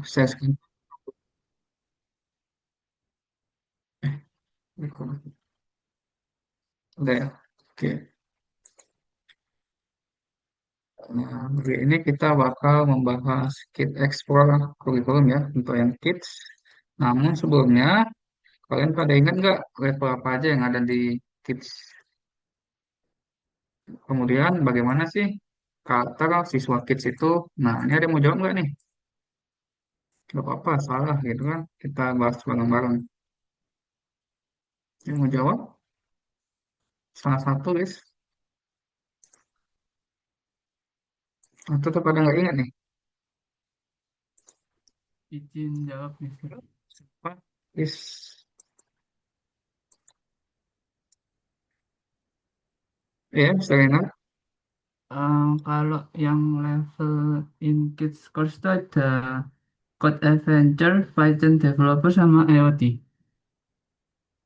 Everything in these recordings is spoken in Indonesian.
Saya screen. Record. Udah ya. Oke. Nah, hari ini kita bakal membahas Kid Explore kurikulum ya untuk yang kids. Namun sebelumnya, kalian pada ingat nggak level apa aja yang ada di kids? Kemudian bagaimana sih karakter siswa kids itu? Nah, ini ada yang mau jawab nggak nih? Gak apa-apa, salah gitu kan. Kita bahas bareng-bareng. Yang mau jawab? Salah satu, guys. Atau tuh pada nggak ingat nih? Izin jawab nih. Apa? Is, ya, Serena. Kalau yang level in Kids Course itu ada Code Adventure, Python Developer sama IoT.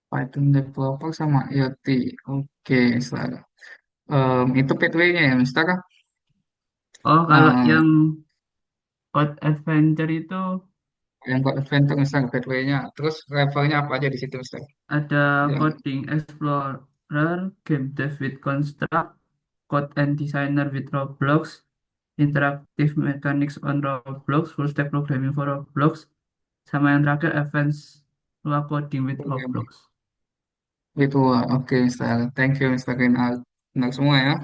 Python developer sama IoT. Oke, salah. Itu pathway-nya ya, Mister. Oh, kalau Eh, yang Code Adventure itu yang buat adventure misalnya pathway-nya. Terus levelnya apa aja di situ, Mister? ada Yang Coding Explorer, Game Dev with Construct, Code and Designer with Roblox, Interactive Mechanics on Roblox, Full Stack Programming for Roblox, sama yang terakhir Advanced Lua Coding with programming. Roblox. Itu, oke, Mister. Thank you, Mister Rinald. Benar semua ya.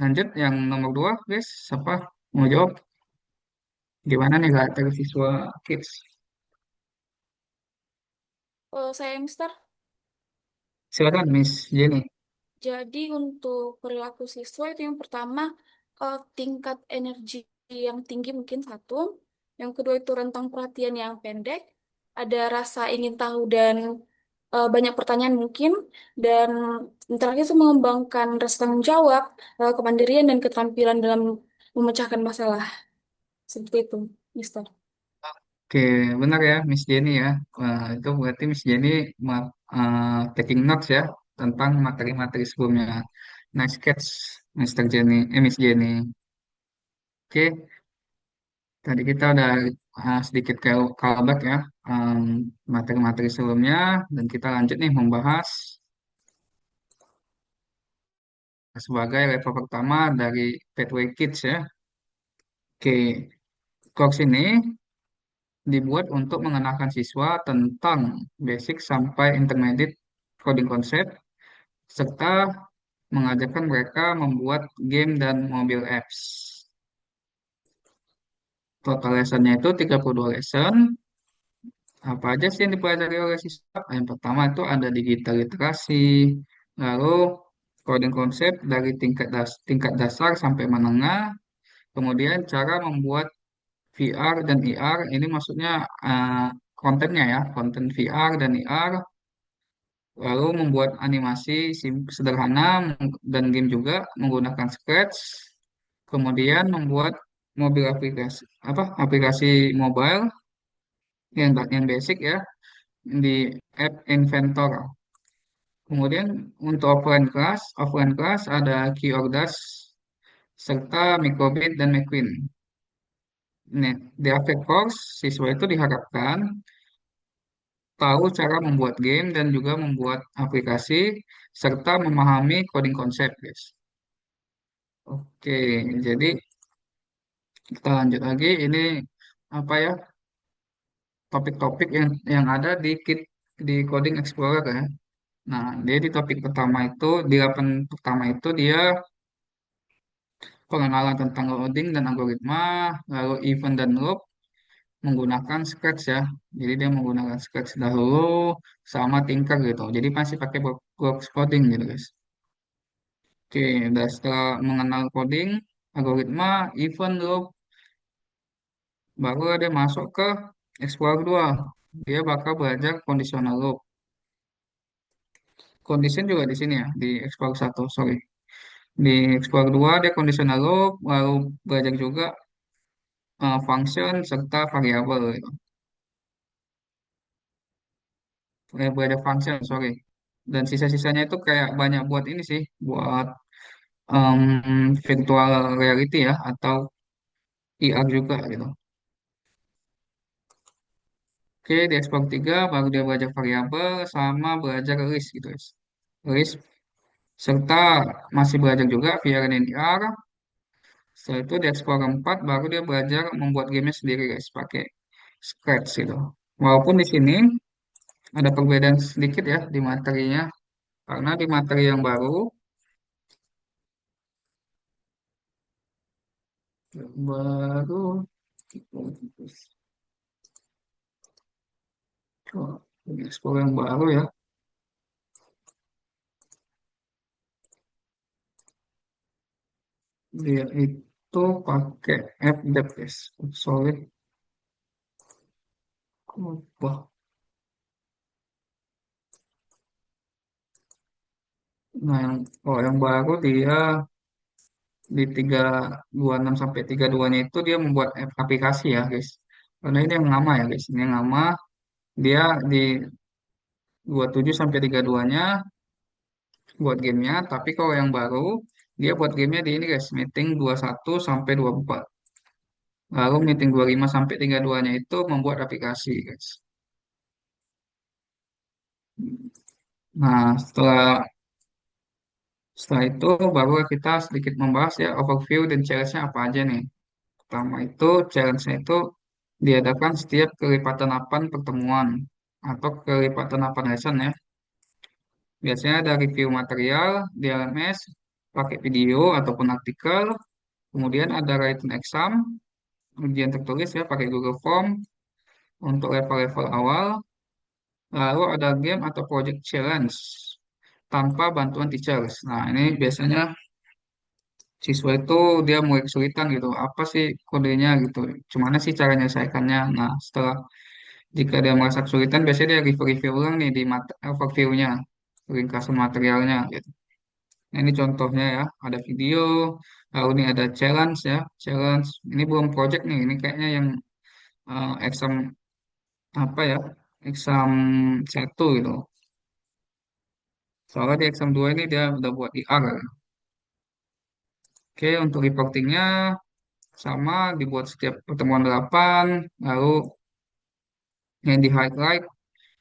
Lanjut yang nomor dua, guys. Siapa mau jawab? Gimana nih karakter siswa kids? Saya Mister, Silakan, Miss Jenny. jadi untuk perilaku siswa itu yang pertama tingkat energi yang tinggi mungkin satu, yang kedua itu rentang perhatian yang pendek, ada rasa ingin tahu dan banyak pertanyaan mungkin, dan yang terakhir itu mengembangkan rasa tanggung jawab, kemandirian dan keterampilan dalam memecahkan masalah seperti itu, Mister. Oke, benar ya, Miss Jenny ya. Wah, itu berarti Miss Jenny taking notes ya tentang materi-materi sebelumnya. Nice catch, Mr. Jenny, Miss Jenny. Oke, tadi kita udah sedikit callback ya em, materi-materi sebelumnya dan kita lanjut nih membahas sebagai level pertama dari Pathway Kids ya. Oke, course ini dibuat untuk mengenalkan siswa tentang basic sampai intermediate coding concept serta mengajarkan mereka membuat game dan mobile apps. Total lessonnya itu 32 lesson. Apa aja sih yang dipelajari oleh siswa? Yang pertama itu ada digital literasi, lalu coding konsep dari tingkat dasar sampai menengah, kemudian cara membuat VR dan AR, ini maksudnya kontennya ya, konten VR dan AR, lalu membuat animasi sederhana dan game juga menggunakan Scratch, kemudian membuat mobil aplikasi aplikasi mobile yang basic ya di App Inventor. Kemudian untuk offline class ada Keyorders serta Microbit dan McQueen. Nih, di akhir course siswa itu diharapkan tahu cara membuat game dan juga membuat aplikasi serta memahami coding konsep, guys. Oke, jadi kita lanjut lagi. Ini apa ya? Topik-topik yang ada di Coding Explorer ya. Nah, dia di topik pertama itu, di 8 pertama itu dia pengenalan tentang loading dan algoritma, lalu event dan loop menggunakan Scratch ya. Jadi dia menggunakan Scratch dahulu sama Tinker gitu. Jadi masih pakai box coding gitu guys. Oke, udah setelah mengenal coding, algoritma, event, loop, baru dia masuk ke Explorer 2. Dia bakal belajar conditional loop. Condition juga di sini ya, di Explorer 1, sorry. Di Explorer 2 dia conditional loop, lalu belajar juga function serta variabel gitu. Belajar function, sorry. Dan sisa-sisanya itu kayak banyak buat ini sih, buat virtual reality ya, atau IR juga gitu. Oke, di ekspor 3 baru dia belajar variabel sama belajar list gitu guys. List serta masih belajar juga via RNNIR. Setelah itu di Explorer 4 baru dia belajar membuat gamenya sendiri guys pakai Scratch gitu. Walaupun di sini ada perbedaan sedikit ya di materinya karena di materi yang baru oh, ini Explorer yang baru ya dia itu pakai FDEP guys. Solid. Wah. Nah, yang baru dia di 326 sampai 32-nya itu dia membuat aplikasi ya, guys. Karena ini yang lama ya, guys. Ini yang lama. Dia di 27 sampai 32-nya buat gamenya. Tapi kalau yang baru, dia buat gamenya di ini, guys. Meeting 21 sampai 24. Lalu meeting 25 sampai 32-nya itu membuat aplikasi, guys. Nah, setelah itu baru kita sedikit membahas ya overview dan challenge-nya apa aja nih. Pertama itu challenge-nya itu diadakan setiap kelipatan 8 pertemuan atau kelipatan 8 lesson ya. Biasanya ada review material di LMS pakai video ataupun artikel. Kemudian ada written exam, ujian tertulis ya pakai Google Form untuk level-level awal. Lalu ada game atau project challenge tanpa bantuan teachers. Nah, ini biasanya siswa itu dia mulai kesulitan gitu. Apa sih kodenya gitu? Gimana sih cara menyelesaikannya? Nah, setelah jika dia merasa kesulitan, biasanya dia review-review ulang nih di overview-nya, ringkasan materialnya gitu. Nah, ini contohnya ya, ada video, lalu ini ada challenge ya, challenge. Ini belum project nih, ini kayaknya yang exam apa ya, exam 1 gitu. Soalnya di exam 2 ini dia udah buat IR. Oke, untuk reportingnya sama dibuat setiap pertemuan 8, lalu yang di highlight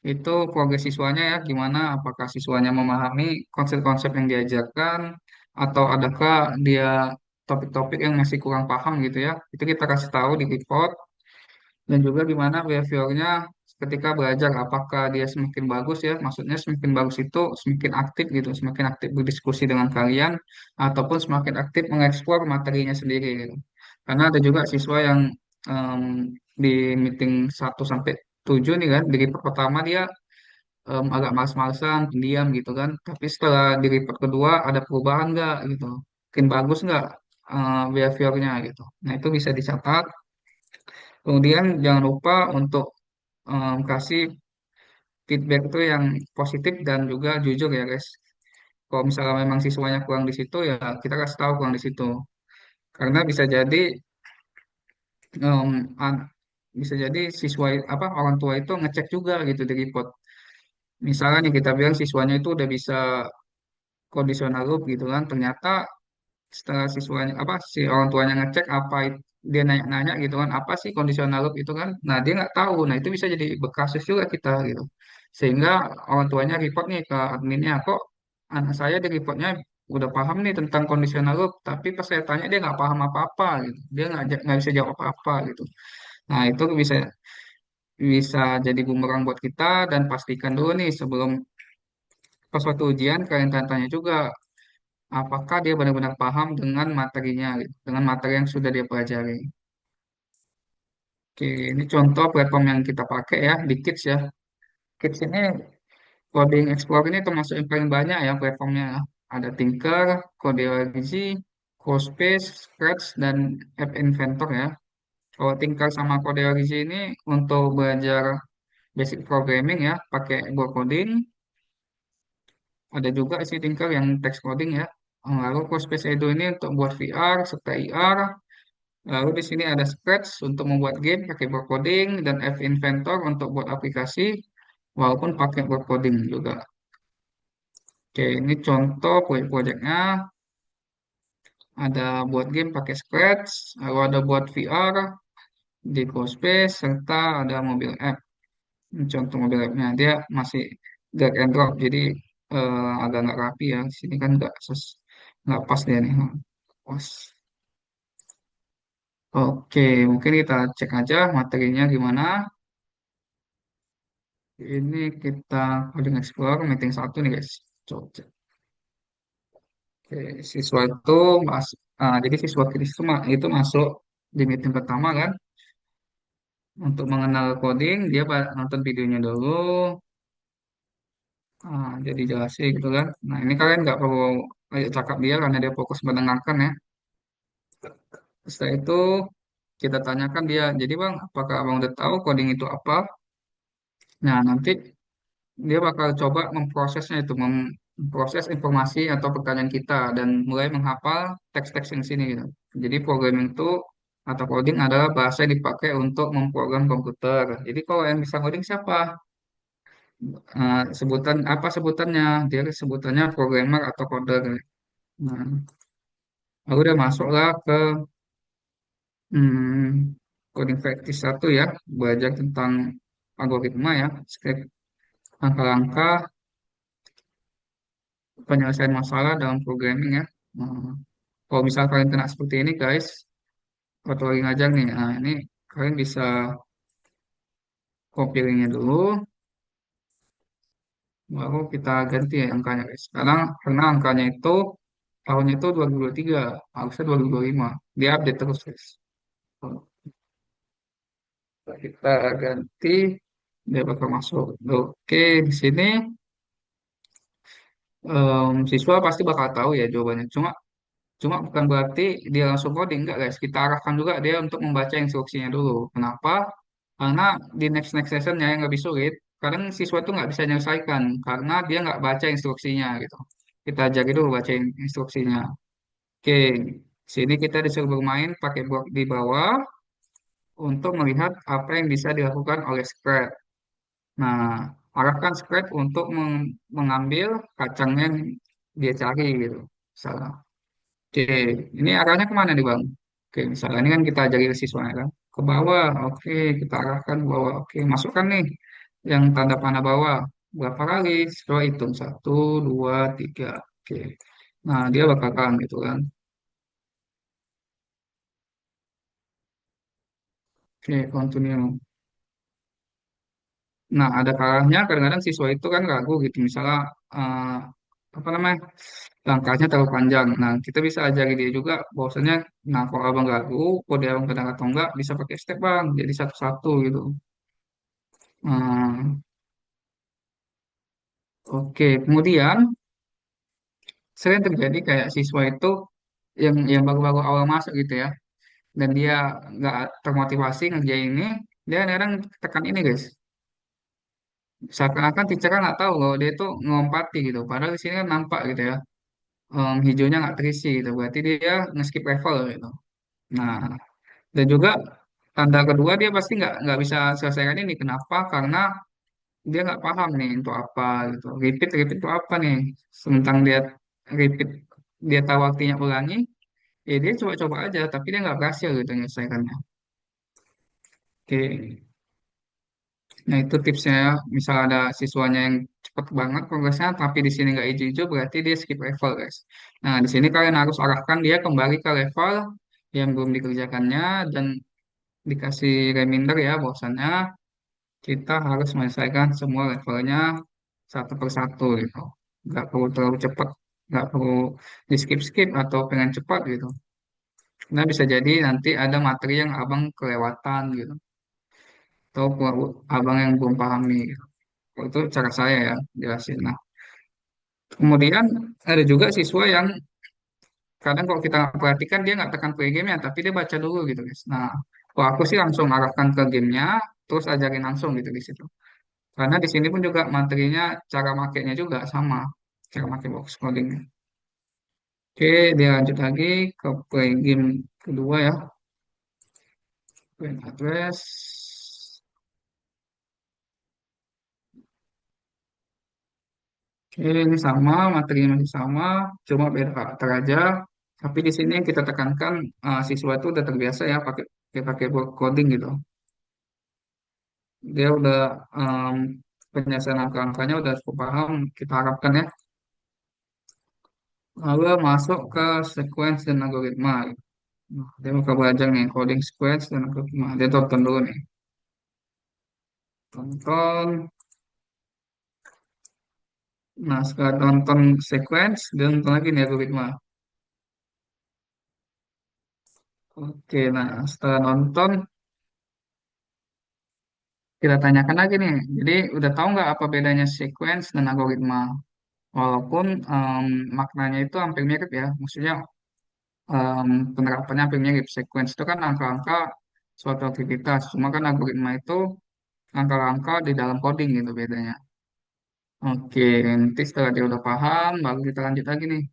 itu progres siswanya ya, gimana apakah siswanya memahami konsep-konsep yang diajarkan atau adakah dia topik-topik yang masih kurang paham gitu ya. Itu kita kasih tahu di report dan juga gimana behaviornya ketika belajar apakah dia semakin bagus ya, maksudnya semakin bagus itu semakin aktif gitu, semakin aktif berdiskusi dengan kalian ataupun semakin aktif mengeksplor materinya sendiri gitu. Karena ada juga siswa yang em, di meeting 1 sampai 7 nih kan, di report pertama dia agak males-malesan, pendiam gitu kan. Tapi setelah di report kedua ada perubahan nggak gitu, makin bagus nggak behaviornya gitu. Nah itu bisa dicatat. Kemudian jangan lupa untuk kasih feedback itu yang positif dan juga jujur ya guys. Kalau misalnya memang siswanya kurang di situ ya kita kasih tahu kurang di situ. Karena em, an- bisa jadi siswa apa orang tua itu ngecek juga gitu di report. Misalnya nih kita bilang siswanya itu udah bisa conditional loop gitu kan ternyata setelah siswanya apa si orang tuanya ngecek dia nanya-nanya gitu kan apa sih conditional loop itu kan nah dia nggak tahu nah itu bisa jadi berkasus juga kita gitu sehingga orang tuanya report nih ke adminnya kok anak saya di reportnya udah paham nih tentang conditional loop tapi pas saya tanya dia nggak paham apa-apa gitu dia nggak bisa jawab apa-apa gitu nah itu bisa bisa jadi bumerang buat kita dan pastikan dulu nih sebelum pas waktu ujian kalian tanya juga apakah dia benar-benar paham dengan materinya, gitu, dengan materi yang sudah dia pelajari. Oke, ini contoh platform yang kita pakai ya di Kids ya. Kids ini Coding Explorer ini termasuk yang paling banyak ya platformnya. Ada Tinker, Codeology, Codespace, Scratch, dan App Inventor ya. Kalau Tinker sama Codeology ini untuk belajar basic programming ya, pakai buat coding. Ada juga sih Tinker yang text coding ya. Lalu Codespace Edu ini untuk buat VR serta IR. Lalu di sini ada Scratch untuk membuat game pakai word coding dan App Inventor untuk buat aplikasi walaupun pakai word coding juga. Oke, ini contoh proyek-proyeknya. Ada buat game pakai Scratch, lalu ada buat VR di GoSpace, serta ada mobile app. Contoh mobile app-nya dia masih drag and drop, jadi agak nggak rapi ya. Sini kan nggak pas dia nih. Pas. Oke, mungkin kita cek aja materinya gimana. Ini kita coding explore meeting satu nih guys. Coba cek. Oke, siswa itu jadi siswa kritis itu masuk di meeting pertama kan untuk mengenal coding dia nonton videonya dulu, jadi jelasin gitu kan. Nah ini kalian nggak perlu cakap dia karena dia fokus mendengarkan ya. Setelah itu kita tanyakan dia, jadi bang, apakah abang udah tahu coding itu apa? Nah nanti dia bakal coba memprosesnya itu, memproses informasi atau pertanyaan kita dan mulai menghafal teks-teks yang sini gitu. Jadi programming itu atau coding adalah bahasa yang dipakai untuk memprogram komputer. Jadi kalau yang bisa coding siapa? Sebutan apa sebutannya? Dia sebutannya programmer atau coder. Nah, aku udah masuklah ke coding practice satu ya, belajar tentang algoritma ya, script langkah-langkah penyelesaian masalah dalam programming ya. Nah, kalau misal kalian kena seperti ini guys, waktu lagi ngajar nih, nah ini kalian bisa copy linknya dulu, baru kita ganti ya angkanya guys. Karena angkanya itu tahunnya itu 2023, harusnya 2025. Dia update terus guys. Kita ganti, dia bakal masuk. Oke, di sini siswa pasti bakal tahu ya jawabannya. Cuma Cuma bukan berarti dia langsung coding, enggak guys. Kita arahkan juga dia untuk membaca instruksinya dulu. Kenapa? Karena di next sessionnya yang lebih sulit, kadang siswa itu nggak bisa menyelesaikan karena dia nggak baca instruksinya gitu. Kita ajarin dulu baca instruksinya. Oke, sini kita disuruh bermain pakai blok di bawah untuk melihat apa yang bisa dilakukan oleh Scratch. Nah, arahkan Scratch untuk mengambil kacangnya yang dia cari gitu. Misalnya. Oke, ini arahnya kemana nih Bang? Oke, misalnya ini kan kita ajarin siswa kan. Ke bawah, oke, kita arahkan ke bawah. Oke, masukkan nih yang tanda panah bawah. Berapa kali? Setelah hitung. Satu, dua, tiga. Oke, nah dia bakalan gitu kan. Oke, continue. Nah, ada kalanya kadang-kadang siswa itu kan ragu gitu. Misalnya, eh, apa namanya, langkahnya terlalu panjang. Nah, kita bisa ajari dia juga bahwasanya, nah kalau abang ragu, kode abang kadang atau enggak, bisa pakai step bang. Jadi satu-satu gitu. Hmm, oke, kemudian sering terjadi kayak siswa itu yang baru-baru awal masuk gitu ya, dan dia nggak termotivasi ngerjain ini, dia kadang tekan ini guys. Seakan-akan teacher kan nggak tahu kalau dia itu ngompati gitu. Padahal di sini kan nampak gitu ya, hijaunya nggak terisi gitu. Berarti dia nge-skip level gitu. Nah, dan juga tanda kedua dia pasti nggak bisa selesaikan ini. Kenapa? Karena dia nggak paham nih untuk apa gitu. Repeat repeat itu apa nih? Sementara dia repeat, dia tahu artinya ulangi, ya dia coba-coba aja, tapi dia nggak berhasil gitu menyelesaikannya. Oke, nah itu tipsnya ya. Misal ada siswanya yang cepet banget progresnya, tapi di sini nggak hijau-hijau, berarti dia skip level guys. Nah di sini kalian harus arahkan dia kembali ke level yang belum dikerjakannya dan dikasih reminder ya bahwasannya kita harus menyelesaikan semua levelnya satu persatu gitu. Nggak perlu terlalu cepat, nggak perlu di skip-skip atau pengen cepat gitu. Nah bisa jadi nanti ada materi yang abang kelewatan gitu, atau abang yang belum pahami gitu. Itu cara saya ya jelasin. Nah kemudian ada juga siswa yang kadang kalau kita nggak perhatikan dia nggak tekan play gamenya, tapi dia baca dulu gitu guys. Nah kalau aku sih langsung arahkan ke gamenya, terus ajarin langsung gitu di situ. Karena di sini pun juga materinya cara makainya juga sama, cara pakai box coding. Oke, dia lanjut lagi ke play game kedua ya, play address. Oke, ini sama, materinya masih sama, cuma beda karakter aja. Tapi di sini yang kita tekankan siswa itu udah terbiasa ya pakai pakai coding gitu. Dia udah em, penyelesaian angka-angkanya udah cukup paham, kita harapkan ya. Lalu masuk ke sequence dan algoritma. Nah, dia bakal belajar nih coding sequence dan algoritma. Dia tonton dulu nih. Tonton. Nah, setelah tonton sequence, dia nonton lagi nih algoritma. Oke, nah setelah nonton, kita tanyakan lagi nih. Jadi, udah tahu nggak apa bedanya sequence dan algoritma? Walaupun maknanya itu hampir mirip ya. Maksudnya em, penerapannya hampir mirip. Sequence itu kan angka-angka suatu aktivitas. Cuma kan algoritma itu angka-angka di dalam coding gitu bedanya. Oke, nanti setelah dia udah paham, baru kita lanjut lagi nih.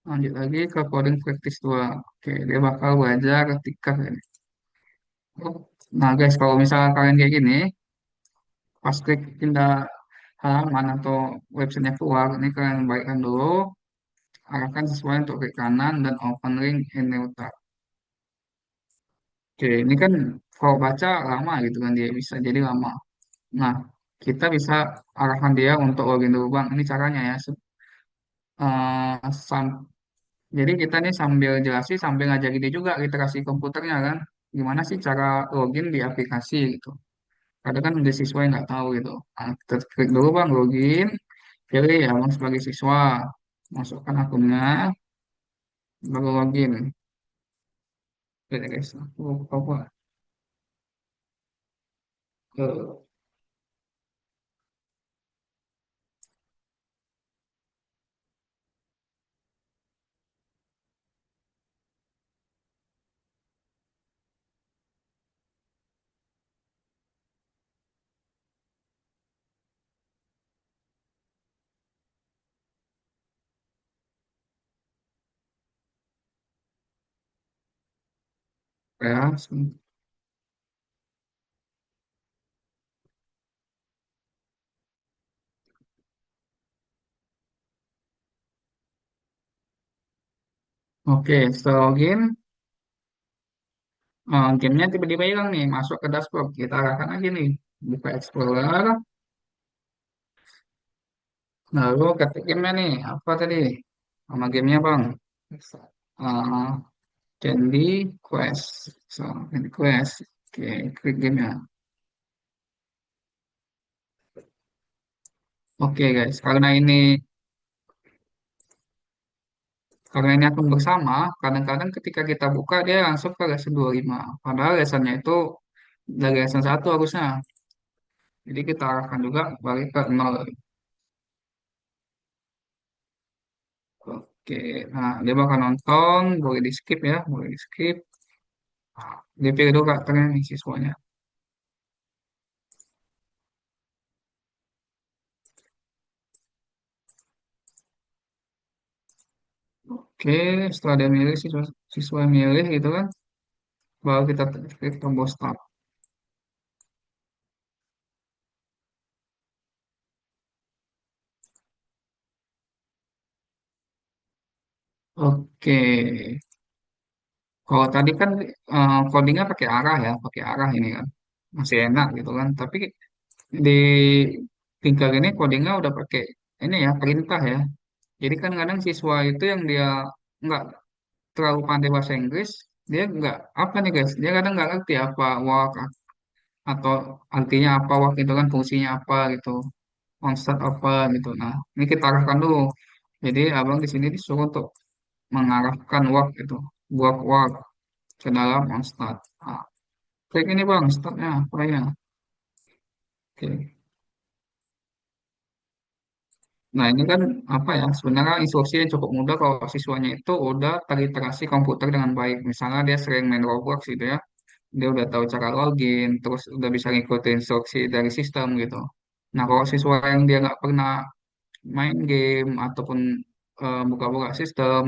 Lanjut lagi ke coding practice 2. Oke, dia bakal belajar ketika ini. Nah guys, kalau misalnya kalian kayak gini, pas klik pindah halaman atau websitenya keluar, ini kalian baikkan dulu, arahkan sesuai untuk klik kanan dan open link in new tab. Oke, ini kan kalau baca lama gitu kan dia bisa jadi lama. Nah, kita bisa arahkan dia untuk login dulu bang. Ini caranya ya. Eh, sam- jadi kita nih sambil jelasin sambil ngajarin dia juga literasi komputernya kan. Gimana sih cara login di aplikasi gitu. Kadang kan ada siswa yang nggak tahu gitu. Nah, kita klik dulu bang login, pilih ya bang sebagai siswa, masukkan akunnya, baru login. Oke guys, aku apa? Ke ya. Oke, setelah login, gamenya tiba-tiba hilang nih, masuk ke dashboard. Kita arahkan aja nih, buka Explorer, lalu ketik gamenya nih, apa tadi? Nama gamenya bang. Uh, Candy Quest. So, Candy Quest. Oke, klik gamenya. Oke guys, karena ini akun bersama, kadang-kadang ketika kita buka dia langsung ke lesson 25. Padahal lessonnya itu dari lesson 1 harusnya. Jadi kita arahkan juga balik ke 0. Oke, nah dia bakal nonton, boleh di skip ya, boleh di skip. Dia pilih dulu karakternya nih siswanya. Oke, setelah dia milih siswa yang milih gitu kan, baru kita klik tombol start. Oke, kalau tadi kan codingnya pakai arah ini kan, masih enak gitu kan. Tapi di tingkat ini codingnya udah pakai ini ya perintah ya. Jadi kan kadang siswa itu yang dia nggak terlalu pandai bahasa Inggris, dia nggak apa nih guys, dia kadang nggak ngerti apa walk atau artinya apa walk itu kan fungsinya apa gitu, konsep apa gitu. Nah, ini kita arahkan dulu. Jadi abang di sini disuruh untuk mengarahkan walk itu, buat walk ke dalam onstart. Nah, klik ini bang, startnya, play-nya. Oke. Nah, ini kan apa ya? Sebenarnya instruksi yang cukup mudah kalau siswanya itu udah terliterasi komputer dengan baik. Misalnya dia sering main Roblox gitu ya, dia udah tahu cara login, terus udah bisa ngikutin instruksi dari sistem gitu. Nah, kalau siswa yang dia nggak pernah main game ataupun buka-buka sistem,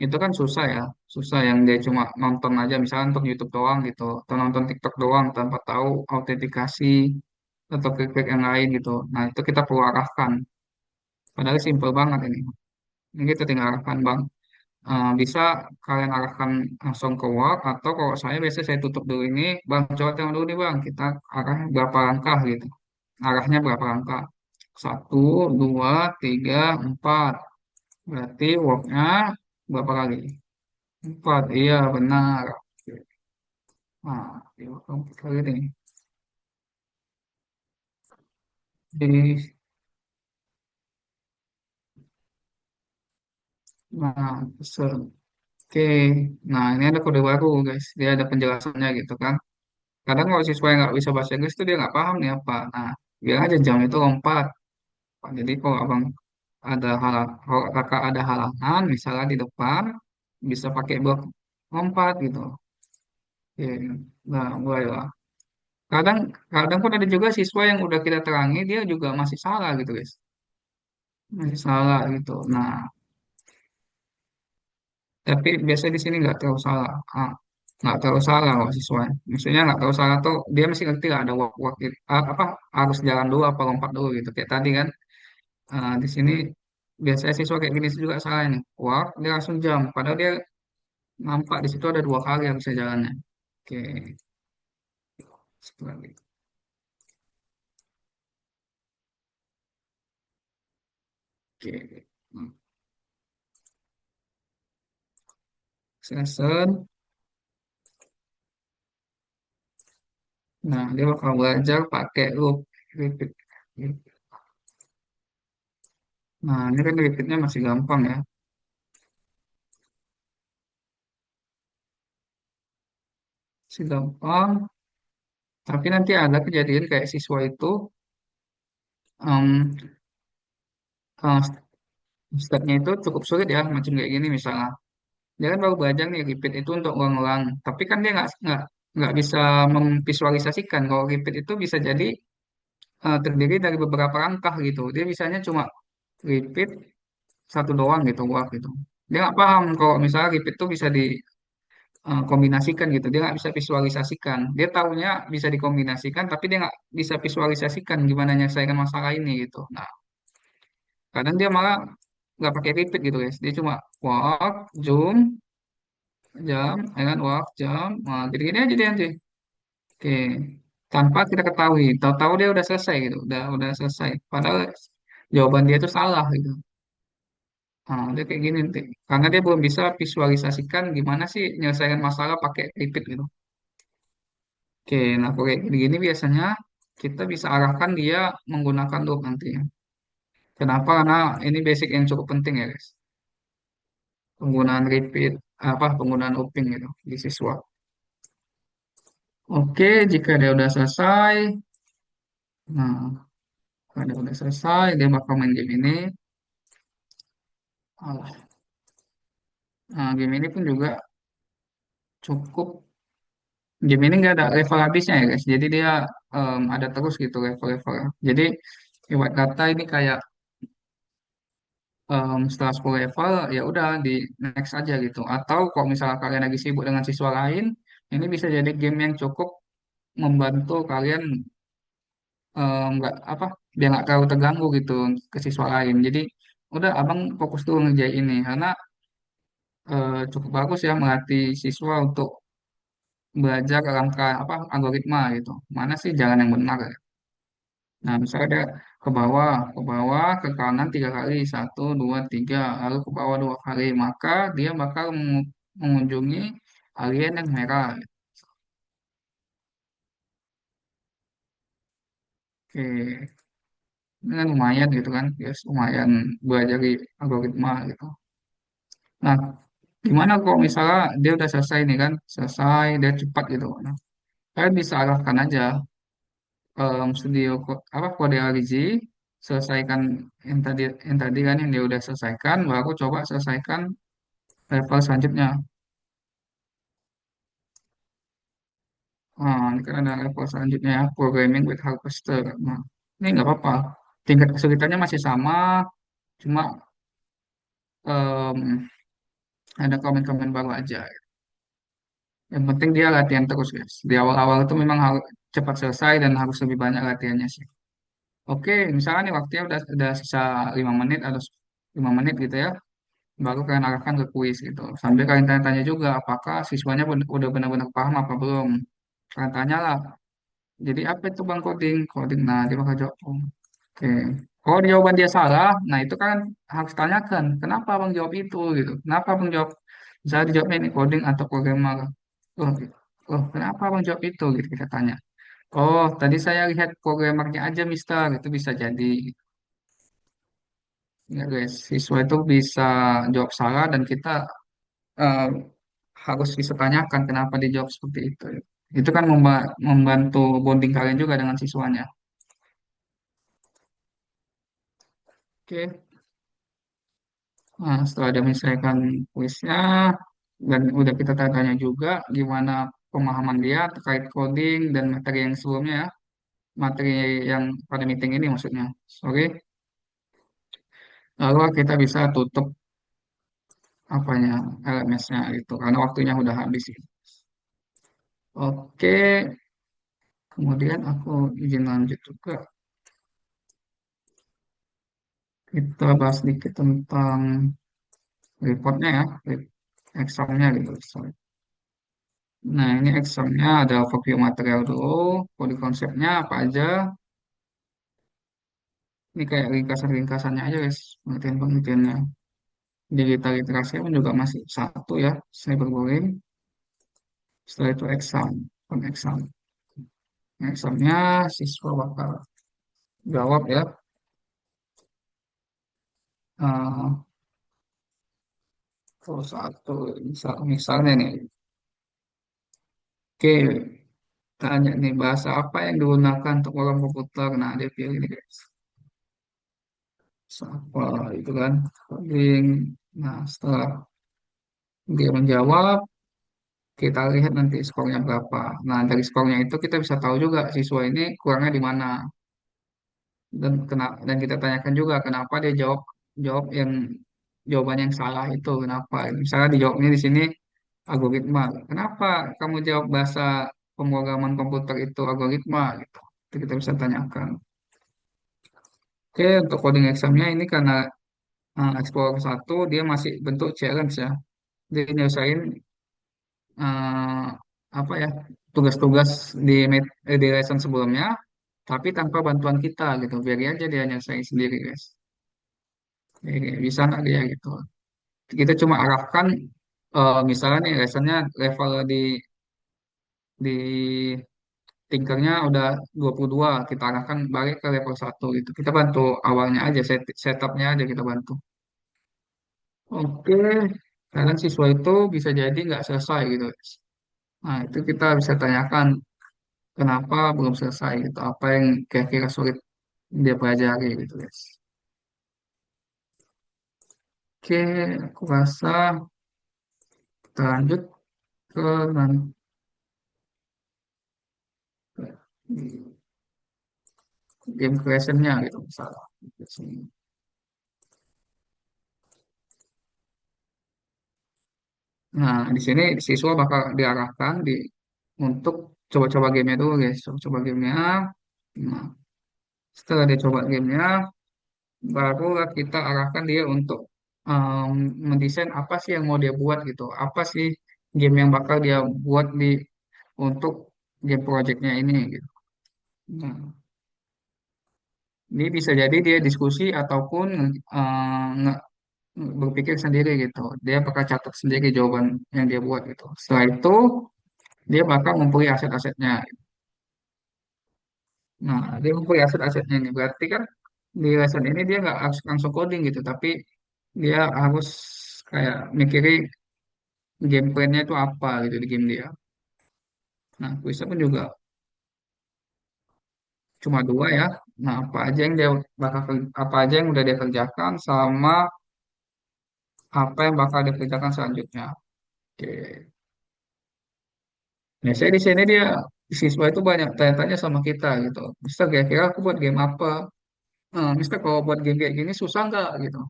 itu kan susah ya. Susah yang dia cuma nonton aja, misalnya untuk YouTube doang gitu, atau nonton TikTok doang tanpa tahu autentikasi atau klik-klik yang lain gitu. Nah, itu kita perlu arahkan. Padahal simpel banget ini. Ini kita tinggal arahkan Bang. Bisa kalian arahkan langsung ke Word atau kalau saya biasa saya tutup dulu ini, Bang coba tengok dulu nih Bang, kita arah berapa langkah gitu. Arahnya berapa langkah? Satu, dua, tiga, empat. Berarti Word-nya berapa kali? Empat, iya benar. Nah, iya, empat kali nih. Di, nah, oke. Nah, ini ada kode baru guys. Dia ada penjelasannya gitu kan. Kadang kalau siswa yang nggak bisa bahasa Inggris itu dia nggak paham nih apa. Nah, bilang aja jam itu lompat. Jadi kalau abang ada kalau kakak ada halangan, misalnya di depan, bisa pakai blok lompat gitu. Oke. Nah, mulai lah. Kadang, kadang pun ada juga siswa yang udah kita terangi, dia juga masih salah gitu guys. Masih salah gitu. Nah, tapi biasanya di sini nggak terlalu salah. Nggak terlalu salah kalau siswa. Maksudnya nggak terlalu salah tuh dia masih ngerti lah ada walk apa harus jalan dulu apa lompat dulu gitu. Kayak tadi kan. Di sini biasanya siswa kayak gini juga salah nih. Walk dia langsung jam. Padahal dia nampak di situ ada dua kali yang bisa jalannya. Oke, satu lagi. Oke. Hmm. Session. Nah, dia bakal belajar pakai loop repeat. Nah, ini kan repeatnya masih gampang ya. Masih gampang. Tapi nanti ada kejadian kayak siswa itu em, eh, stepnya itu cukup sulit ya, macam kayak gini misalnya. Dia kan baru belajar nih repeat itu untuk ulang-ulang. Tapi kan dia nggak bisa memvisualisasikan kalau repeat itu bisa jadi terdiri dari beberapa langkah gitu. Dia bisanya cuma repeat satu doang gitu, wah gitu. Dia nggak paham kalau misalnya repeat itu bisa dikombinasikan gitu. Dia nggak bisa visualisasikan. Dia taunya bisa dikombinasikan, tapi dia nggak bisa visualisasikan gimana menyelesaikan masalah ini gitu. Nah, kadang dia malah nggak pakai repeat gitu guys. Dia cuma walk, zoom, jam, ya kan, walk, jam, nah, gini-gini aja dia nanti. Oke, tanpa kita ketahui, tahu-tahu dia udah selesai gitu, udah selesai. Padahal jawaban dia itu salah gitu. Nah, dia kayak gini nanti. Karena dia belum bisa visualisasikan gimana sih menyelesaikan masalah pakai repeat gitu. Oke, nah kalau kayak gini-gini biasanya kita bisa arahkan dia menggunakan loop nanti. Kenapa? Karena ini basic yang cukup penting ya guys. Penggunaan repeat, penggunaan looping gitu di siswa. Oke, jika dia udah selesai, nah kalau dia udah selesai, dia bakal main game ini. Alah, nah, game ini pun juga cukup. Game ini nggak ada level habisnya ya guys. Jadi dia ada terus gitu level-level. Jadi ibarat kata ini kayak setelah 10 level ya udah di next aja gitu. Atau kalau misalnya kalian lagi sibuk dengan siswa lain, ini bisa jadi game yang cukup membantu kalian nggak apa biar nggak terlalu terganggu gitu ke siswa lain. Jadi udah abang fokus dulu ngerjain ini karena cukup bagus ya melatih siswa untuk belajar langkah apa algoritma gitu. Mana sih jalan yang benar ya. Nah, misalnya dia ke bawah, ke kanan tiga kali, satu, dua, tiga, lalu ke bawah dua kali, maka dia bakal mengunjungi alien yang merah. Oke, ini kan lumayan gitu kan, ya lumayan belajar di algoritma gitu. Nah, gimana kok misalnya dia udah selesai nih kan, selesai, dia cepat gitu. Nah, kalian bisa arahkan aja studio apa kode Alizi, selesaikan yang tadi kan yang dia udah selesaikan, baru coba selesaikan level selanjutnya. Ini kan ada level selanjutnya ya, programming with Harvester. Nah, ini nggak apa-apa. Tingkat kesulitannya masih sama, cuma em, ada komen-komen baru aja. Yang penting dia latihan terus, guys. Di awal-awal itu memang harus cepat selesai dan harus lebih banyak latihannya sih. Oke, misalnya nih waktunya udah sisa 5 menit atau 5 menit gitu ya. baru kalian arahkan ke kuis gitu. Sambil kalian tanya-tanya juga apakah siswanya udah benar-benar paham apa belum. Kalian tanyalah, jadi apa itu bang coding? Coding, nah dia bakal jawab. Oh, oke. Kalau jawaban dia salah, nah itu kan harus tanyakan, kenapa bang jawab itu gitu. Kenapa bang jawab, misalnya dijawabnya ini coding atau programmer. Oh, gitu. Oh, kenapa bang jawab itu gitu kita tanya. Oh, tadi saya lihat programmernya aja, Mister. Itu bisa jadi. Ya, guys, siswa itu bisa jawab salah dan kita eh, harus bisa tanyakan kenapa dijawab seperti itu. Itu kan membantu bonding kalian juga dengan siswanya. Oke. Nah, setelah ada menyelesaikan kuisnya dan udah kita tanya juga gimana pemahaman dia terkait coding dan materi yang sebelumnya ya, materi yang pada meeting ini maksudnya. Oke. Lalu kita bisa tutup apanya LMS-nya itu karena waktunya udah habis gitu. Oke, kemudian aku izin lanjut juga. Kita bahas sedikit tentang reportnya ya, examnya gitu. Sorry. Nah, ini examnya ada overview material dulu, kode konsepnya apa aja. Ini kayak ringkasan-ringkasannya aja guys, pengertian-pengertiannya. Digital literasi pun juga masih satu ya, cyberbullying. Setelah itu exam, exam. Examnya siswa bakal jawab ya. eh Kalau satu, misalnya nih, oke, tanya nih bahasa apa yang digunakan untuk program komputer. Nah, dia pilih nih guys. Bahasa apa itu kan? Coding. Nah, setelah dia menjawab, kita lihat nanti skornya berapa. Nah, dari skornya itu kita bisa tahu juga siswa ini kurangnya di mana. Dan kita tanyakan juga kenapa dia jawab jawab yang jawaban yang salah itu kenapa. Misalnya dijawabnya di sini algoritma. Kenapa kamu jawab bahasa pemrograman komputer itu algoritma gitu. Itu kita bisa tanyakan. Oke, untuk coding examnya ini karena Explorer 1 dia masih bentuk challenge ya. Dia nyelesain eh, apa ya tugas-tugas di lesson sebelumnya tapi tanpa bantuan kita gitu biar aja dia nyelesain sendiri guys. Bisa nggak dia gitu kita cuma arahkan misalnya nih lessonnya level di Tinkernya udah 22 kita arahkan balik ke level 1 gitu kita bantu awalnya aja setupnya aja kita bantu. Oke, kadang siswa itu bisa jadi nggak selesai gitu guys. Nah itu kita bisa tanyakan kenapa belum selesai gitu apa yang kira-kira sulit dia pelajari gitu guys. Oke, aku rasa kita lanjut ke nanti game creationnya gitu misalnya. Nah, di sini siswa bakal diarahkan untuk coba-coba gamenya dulu guys, coba-coba gamenya. Nah, setelah dia coba gamenya, barulah kita arahkan dia untuk em, mendesain apa sih yang mau dia buat gitu, apa sih game yang bakal dia buat untuk game projectnya ini gitu. Nah, ini bisa jadi dia diskusi ataupun berpikir sendiri gitu. Dia bakal catat sendiri jawaban yang dia buat gitu. Setelah itu dia bakal ngumpulin aset-asetnya. Nah, dia ngumpulin aset-asetnya ini. Berarti kan di lesson ini dia nggak harus langsung coding gitu, tapi dia harus kayak mikirin game plan-nya itu apa gitu di game dia. Nah, kuisnya pun juga cuma dua ya. Nah, apa aja yang udah dia kerjakan sama apa yang bakal dia kerjakan selanjutnya. Oke. Biasanya di sini dia siswa itu banyak tanya-tanya sama kita gitu. Mister kira-kira aku buat game apa? Mister kalau buat game kayak gini susah nggak gitu?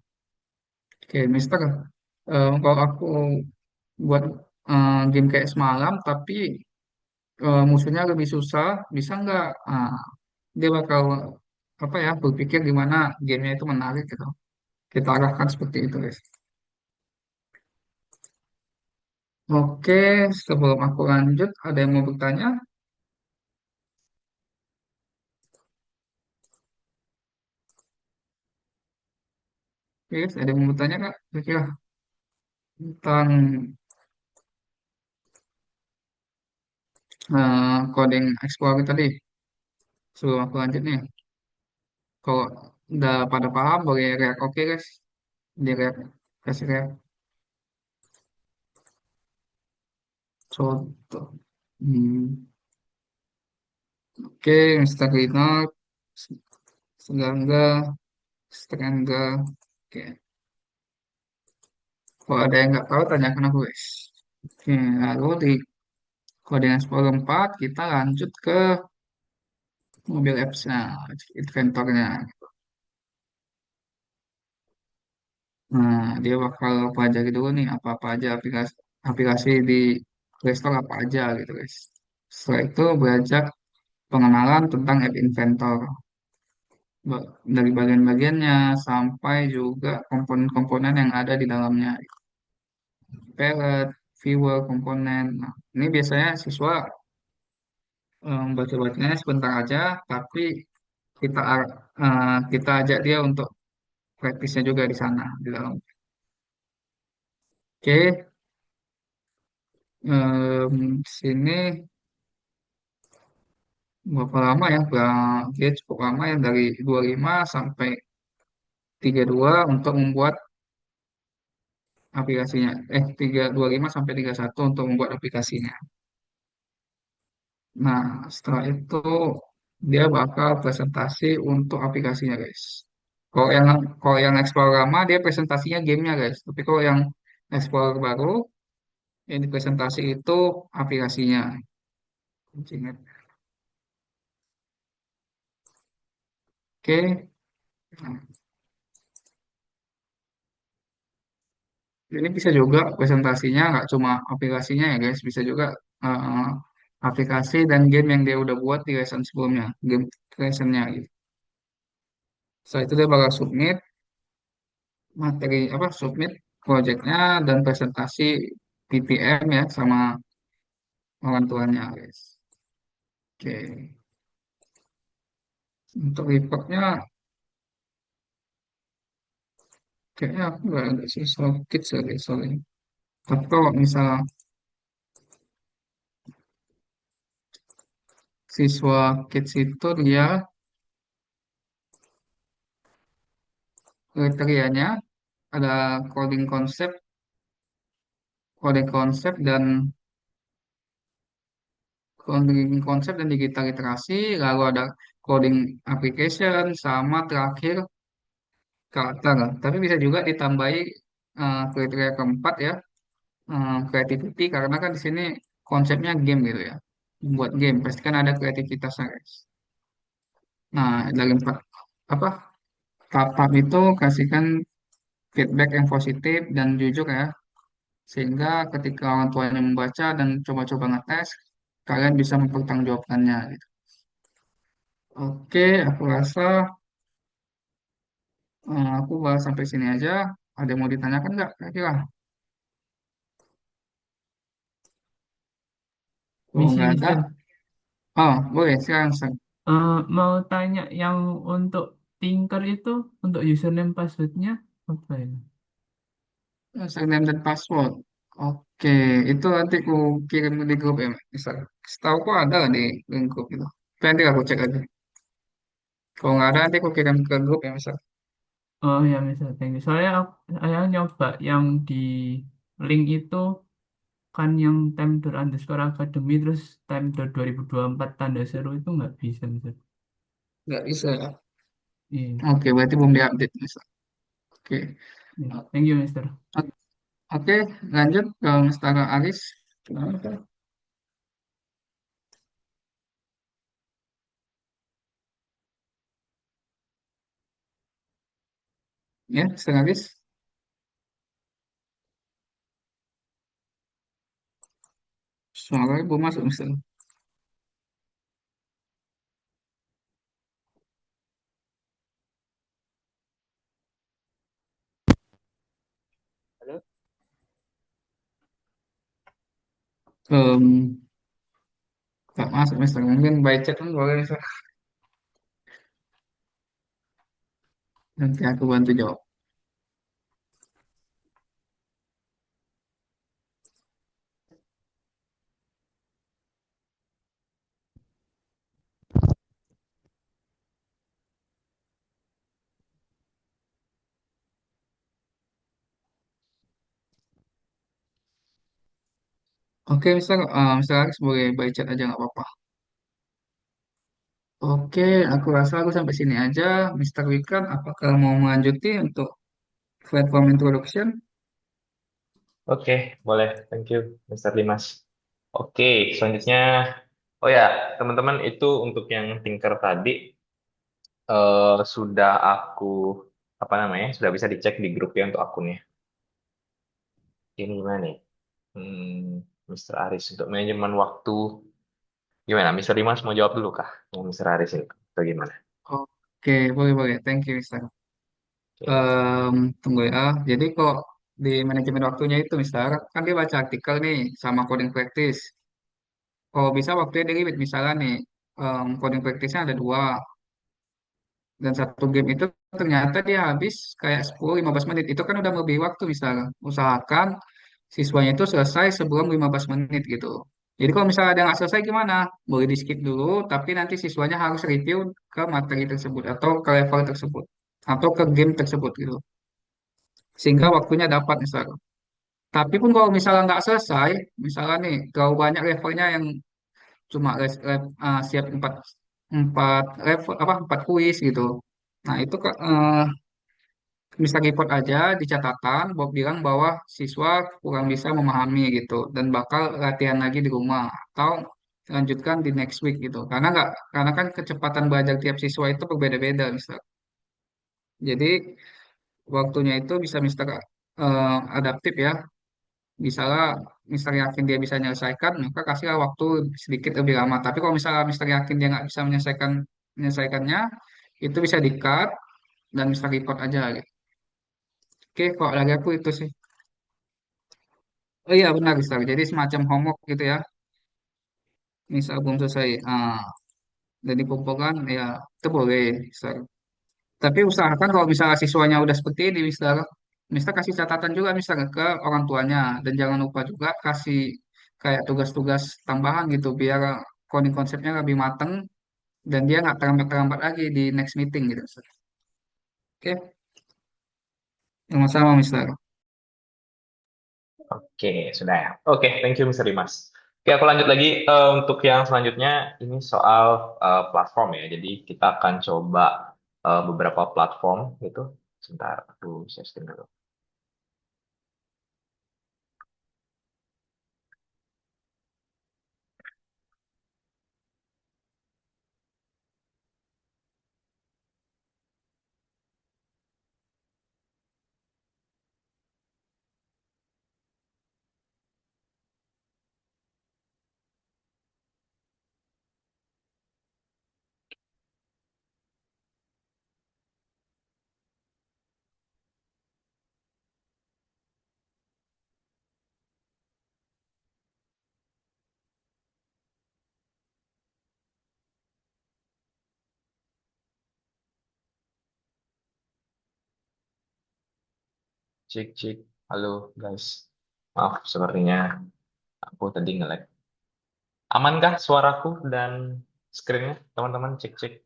Oke, Mister, kalau aku buat game kayak semalam tapi musuhnya lebih susah, bisa nggak? Dia bakal apa ya berpikir gimana gamenya itu menarik gitu. Kita arahkan seperti itu guys. Oke, sebelum aku lanjut, ada yang mau bertanya? Yes, ada yang mau bertanya Kak? Kira-kira tentang coding Explorer tadi. Sebelum aku lanjut nih, kalau udah pada paham, boleh react oke guys. Di react, kasih react. Contoh. Oke, Mr. Reynolds, Serangga, Serangga. Oke, kalau ada yang nggak tahu, tanyakan aku guys. Oke, lalu di coding Explorer 4, kita lanjut ke mobil apps-nya, inventornya. Nah, dia bakal pelajari dulu nih apa-apa aja aplikasi aplikasi di Play Store apa aja gitu guys. Setelah itu belajar pengenalan tentang App Inventor dari bagian-bagiannya sampai juga komponen-komponen yang ada di dalamnya. Palette, viewer, komponen. Nah, ini biasanya siswa baca-bacanya sebentar aja, tapi kita ajak dia untuk praktisnya juga di sana di dalam. Oke, sini berapa lama ya? Dia cukup lama ya dari 25 sampai 32 untuk membuat aplikasinya. 25 sampai 31 untuk membuat aplikasinya. Nah, setelah itu dia bakal presentasi untuk aplikasinya, guys. Kalau yang kalau yang Explorer lama dia presentasinya gamenya, guys. Tapi kalau yang Explorer baru yang dipresentasi itu aplikasinya. Ingat. Oke. Nah, ini bisa juga presentasinya nggak cuma aplikasinya ya guys, bisa juga eh, aplikasi dan game yang dia udah buat di lesson sebelumnya, game lessonnya gitu. Setelah itu dia bakal submit materi apa, submit projectnya dan presentasi PPM ya sama orang tuanya guys. Oke, untuk reportnya kayaknya aku nggak ada siswa kids ya guys soalnya. Tapi kalau misal siswa kids itu dia kriterianya ada coding konsep dan coding konsep dan digital literasi, lalu ada coding application, sama terakhir karakter. Tapi bisa juga ditambahi kriteria keempat ya, creativity, karena kan di sini konsepnya game gitu ya. Buat game, pasti kan ada kreativitasnya, guys. Nah, dari empat apa tahap itu kasihkan feedback yang positif dan jujur ya, sehingga ketika orang tuanya membaca dan coba-coba ngetes, kalian bisa mempertanggungjawabkannya gitu. Oke, aku rasa aku bahas sampai sini aja. Ada yang mau ditanyakan nggak? Kira-kira? Kalau Misi, nggak ada, Mister. oh boleh silakan. Mau tanya yang untuk Tinker itu, untuk username passwordnya apa ya? Username dan password. Oke, itu nanti aku kirim di grup ya, misal. Setahu aku ada nggak di grup itu. Nanti aku cek aja. Kalau nggak ada, nanti aku kirim ke grup ya, misal. Oh ya, Mister, thank you. Soalnya saya nyoba yang di link itu kan yang time_underscore academy terus time.2024 tanda seru itu nggak bisa, Mister. Nggak bisa ya. Iya, Oke, berarti belum diupdate, misal. Oke. iya. Thank you, Mister. Oke, lanjut ke Mr. Aris. Gimana, Pak? Ya, Mr. Aris. Suaranya belum masuk, Mr. Halo, Em, Nggak masuk Mister, mungkin by chat pun boleh Mister. Nanti aku bantu jawab. Oke Mister, Mister Alex boleh by chat aja nggak apa-apa. Oke, aku rasa aku sampai sini aja. Mister Wikan, apakah mau melanjuti untuk platform introduction? Oke, boleh. Thank you, Mr. Dimas. Oke, selanjutnya, oh ya, teman-teman itu untuk yang Tinker tadi sudah aku apa namanya sudah bisa dicek di grup ya untuk akunnya. Ini gimana nih, Mr. Aris untuk manajemen waktu gimana? Mr. Dimas mau jawab dulu kah? Mau Mr. Aris ini atau gimana? Oke, boleh boleh. Thank you Mister. Oke, Tunggu ya. Jadi kok di manajemen waktunya itu Mister, kan dia baca artikel nih sama coding practice. Kalau bisa waktunya di limit misalnya nih, coding practice-nya ada dua. Dan satu game itu ternyata dia habis kayak 10-15 menit. Itu kan udah lebih waktu misalnya. Usahakan siswanya itu selesai sebelum 15 menit gitu. Jadi kalau misalnya ada nggak selesai gimana? Boleh di skip dulu, tapi nanti siswanya harus review ke materi tersebut atau ke level tersebut atau ke game tersebut gitu. Sehingga waktunya dapat misalnya. Tapi pun kalau misalnya nggak selesai, misalnya nih terlalu banyak levelnya yang cuma siap empat empat level apa empat kuis gitu. Nah itu bisa report aja di catatan, Bob bilang bahwa siswa kurang bisa memahami gitu dan bakal latihan lagi di rumah atau lanjutkan di next week gitu. Karena kan kecepatan belajar tiap siswa itu berbeda-beda, misal. Jadi waktunya itu bisa Mister adaptif ya. Misalnya Mister yakin dia bisa menyelesaikan, maka kasihlah waktu sedikit lebih lama. Tapi kalau misalnya Mister yakin dia nggak bisa menyelesaikannya, itu bisa di-cut dan Mister report aja gitu. Oke, kok lagi aku itu sih. Oh iya benar Mister. Jadi semacam homework gitu ya. Misal belum selesai, dan dikumpulkan ya itu boleh Mister. Tapi usahakan kalau misalnya siswanya udah seperti ini Mister, Mister kasih catatan juga Mister ke orang tuanya dan jangan lupa juga kasih kayak tugas-tugas tambahan gitu biar coding konsepnya lebih mateng dan dia nggak terlambat-terlambat lagi di next meeting gitu Mister. Oke, sama-sama Mister. oke, sudah ya. Oke, thank you, Mr. Dimas. Oke, aku lanjut lagi untuk yang selanjutnya. Ini soal platform ya. Jadi kita akan coba beberapa platform gitu. Sebentar, aku share dulu. Cek, cek. Halo, guys. Maaf, sepertinya aku tadi nge-lag. Amankah suaraku dan screen-nya, teman-teman? Cek, cek.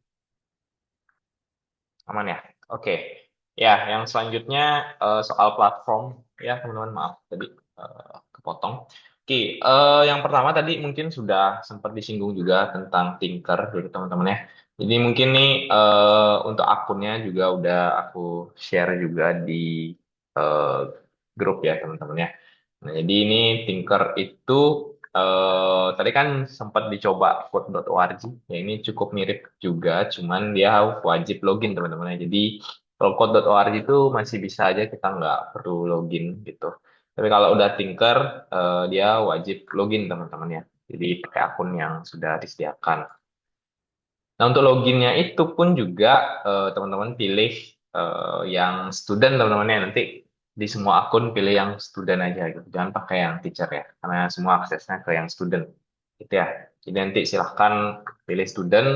Aman ya? Oke. Ya, yang selanjutnya soal platform. Ya, teman-teman, maaf tadi kepotong. Oke, yang pertama tadi mungkin sudah sempat disinggung juga tentang Tinker, gitu teman-teman ya. Jadi mungkin nih untuk akunnya juga udah aku share juga di eh, grup ya teman-teman ya. Nah, jadi ini Tinker itu tadi kan sempat dicoba code.org, ya ini cukup mirip juga, cuman dia wajib login teman-teman ya. Jadi kalau code.org itu masih bisa aja kita nggak perlu login gitu. Tapi kalau udah Tinker, dia wajib login teman-teman ya. Jadi pakai akun yang sudah disediakan. Nah untuk loginnya itu pun juga teman-teman pilih yang student teman-teman ya nanti. di semua akun pilih yang student aja gitu. Jangan pakai yang teacher ya, karena semua aksesnya ke yang student. Gitu ya. Jadi nanti silahkan pilih student,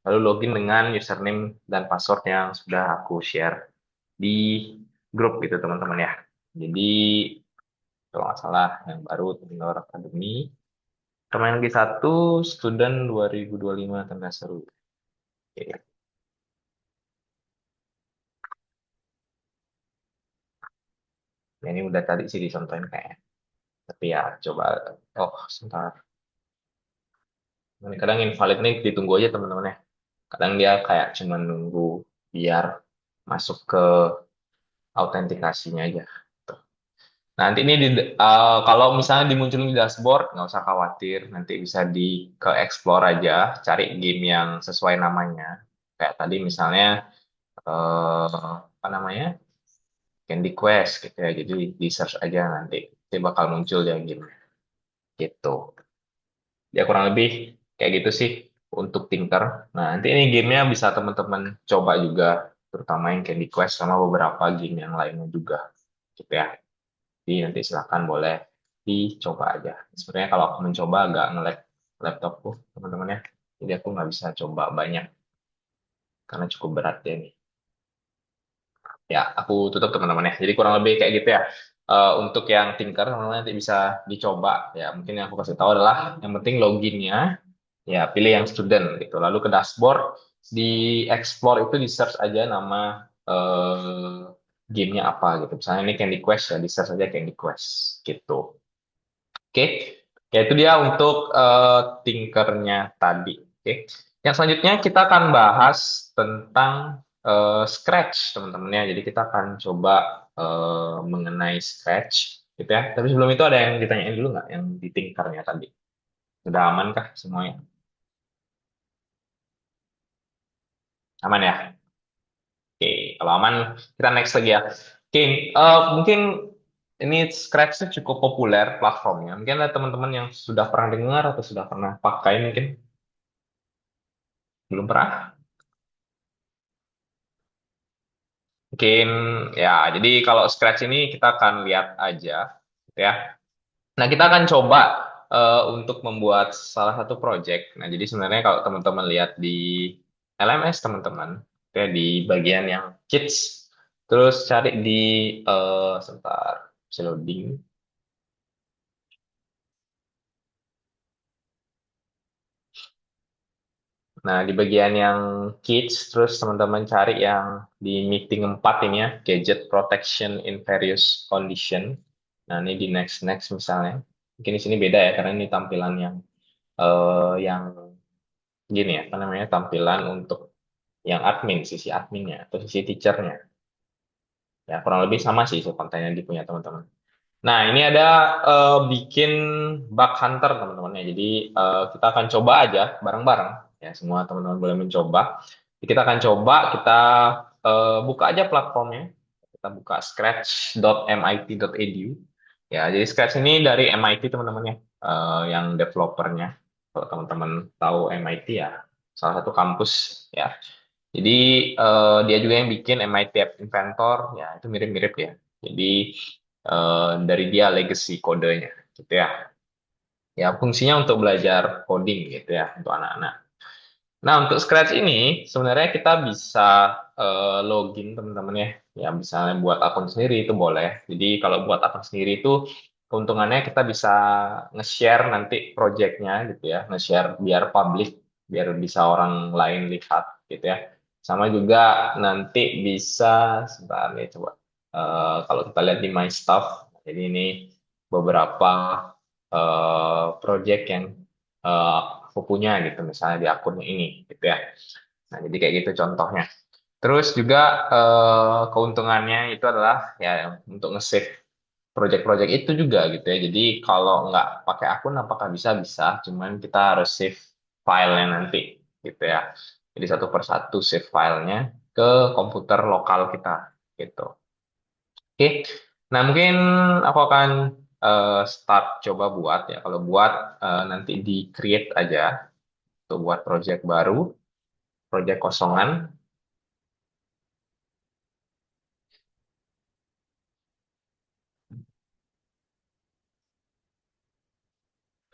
lalu login dengan username dan password yang sudah aku share di grup gitu teman-teman ya. Jadi kalau nggak salah yang baru Tinggal Academy. Sama yang lagi satu, student 2025 tanda seru. Oke. Nah, ini udah tadi sih dicontohin kayaknya. Tapi ya coba, oh sebentar. Ini kadang invalid nih ditunggu aja teman-teman ya. Kadang dia kayak cuma nunggu biar masuk ke autentikasinya aja. Tuh. Nanti ini kalau misalnya dimunculin di dashboard, nggak usah khawatir. Nanti bisa ke explore aja, cari game yang sesuai namanya. Kayak tadi misalnya, apa namanya? Candy Quest gitu ya. Jadi di search aja nanti. Nanti bakal muncul ya game gitu. Ya kurang lebih kayak gitu sih untuk Tinker. Nah, nanti ini gamenya bisa teman-teman coba juga, terutama yang Candy Quest sama beberapa game yang lainnya juga, gitu ya. Jadi nanti silakan boleh dicoba aja. Sebenarnya kalau aku mencoba agak nge-lag laptopku, teman-teman ya. Jadi aku nggak bisa coba banyak karena cukup berat ya nih. Ya, aku tutup teman-teman ya. Jadi kurang lebih kayak gitu ya. Untuk yang Tinker, teman-teman nanti bisa dicoba. Ya, mungkin yang aku kasih tahu adalah yang penting loginnya. Ya, pilih yang student gitu. Lalu ke dashboard, di explore itu di search aja nama gamenya apa gitu. Misalnya ini Candy Quest ya, di search aja Candy Quest gitu. Oke, ya itu dia untuk Tinkernya tadi. Oke, yang selanjutnya kita akan bahas tentang Scratch teman-teman ya. Jadi kita akan coba mengenai Scratch gitu ya. Tapi sebelum itu ada yang ditanyain dulu nggak yang di Tinkernya tadi? Sudah aman kah semuanya? Aman ya? Oke, kalau aman, kita next lagi ya. Oke, mungkin ini Scratch itu cukup populer platformnya. Mungkin ada teman-teman yang sudah pernah dengar atau sudah pernah pakai mungkin. Belum pernah? Mungkin ya, jadi kalau Scratch ini kita akan lihat aja, gitu ya. Nah, kita akan coba untuk membuat salah satu project. Nah, jadi sebenarnya kalau teman-teman lihat di LMS teman-teman, ya di bagian yang Kids, terus cari di sebentar, bisa loading. Nah, di bagian yang Kids, terus teman-teman cari yang di meeting 4 ini ya, Gadget Protection in Various Condition. Nah, ini di next misalnya. Mungkin di sini beda ya, karena ini tampilan yang gini ya, apa namanya, tampilan untuk yang admin, sisi adminnya, atau sisi teachernya. Ya, kurang lebih sama sih kontennya di punya teman-teman. Nah, ini ada bikin bug hunter teman-teman ya. Jadi kita akan coba aja bareng-bareng ya. Semua teman-teman boleh mencoba. Jadi, kita akan coba kita buka aja platformnya. Kita buka scratch.mit.edu. Ya, jadi Scratch ini dari MIT teman-teman ya, yang developernya. Kalau teman-teman tahu MIT ya, salah satu kampus ya. Jadi dia juga yang bikin MIT App Inventor, ya itu mirip-mirip ya. Jadi dari dia legacy kodenya, gitu ya. Ya fungsinya untuk belajar coding gitu ya untuk anak-anak. Nah untuk Scratch ini sebenarnya kita bisa login teman-teman ya. Ya misalnya buat akun sendiri itu boleh. Jadi kalau buat akun sendiri itu keuntungannya kita bisa nge-share nanti projectnya gitu ya, nge-share biar public, biar bisa orang lain lihat gitu ya. Sama juga nanti bisa, sebentar nih coba. Kalau kita lihat di My Stuff, jadi ini beberapa project yang aku punya gitu, misalnya di akun ini gitu ya. Nah, jadi kayak gitu contohnya. Terus juga keuntungannya itu adalah ya untuk nge-save project-project itu juga gitu ya. Jadi kalau nggak pakai akun apakah bisa? Bisa, cuman kita harus save filenya nanti gitu ya. Jadi satu persatu save filenya ke komputer lokal kita gitu. Oke. Nah, mungkin aku akan start coba buat ya. Kalau buat nanti di create aja untuk buat project baru, project kosongan.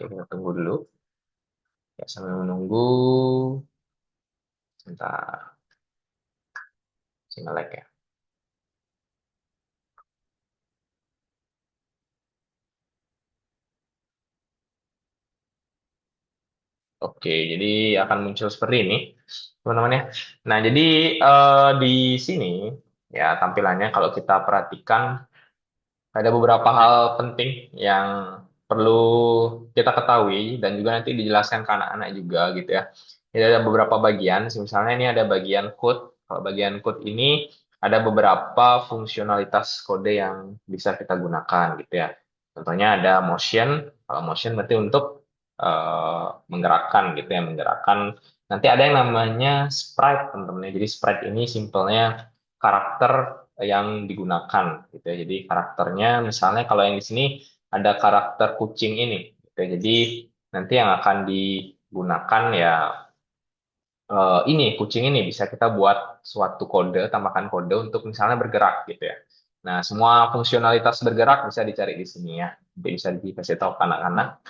Oke, kita tunggu dulu. Ya, sambil menunggu. Sebentar. Single ya. Oke, jadi akan muncul seperti ini, teman-teman ya. Nah, jadi di sini ya tampilannya kalau kita perhatikan ada beberapa hal penting yang perlu kita ketahui dan juga nanti dijelaskan ke anak-anak juga gitu ya. Jadi ada beberapa bagian, misalnya ini ada bagian code. Kalau bagian code ini ada beberapa fungsionalitas kode yang bisa kita gunakan gitu ya. Contohnya ada motion. Kalau motion berarti untuk menggerakkan gitu ya, menggerakkan. Nanti ada yang namanya sprite, teman-teman. Jadi sprite ini simpelnya karakter yang digunakan gitu ya. Jadi karakternya misalnya kalau yang di sini ada karakter kucing ini gitu ya. Jadi nanti yang akan digunakan ya ini kucing ini bisa kita buat suatu kode, tambahkan kode untuk misalnya bergerak gitu ya. Nah, semua fungsionalitas bergerak bisa dicari di sini ya. Bisa dikasih tahu ke anak-anak.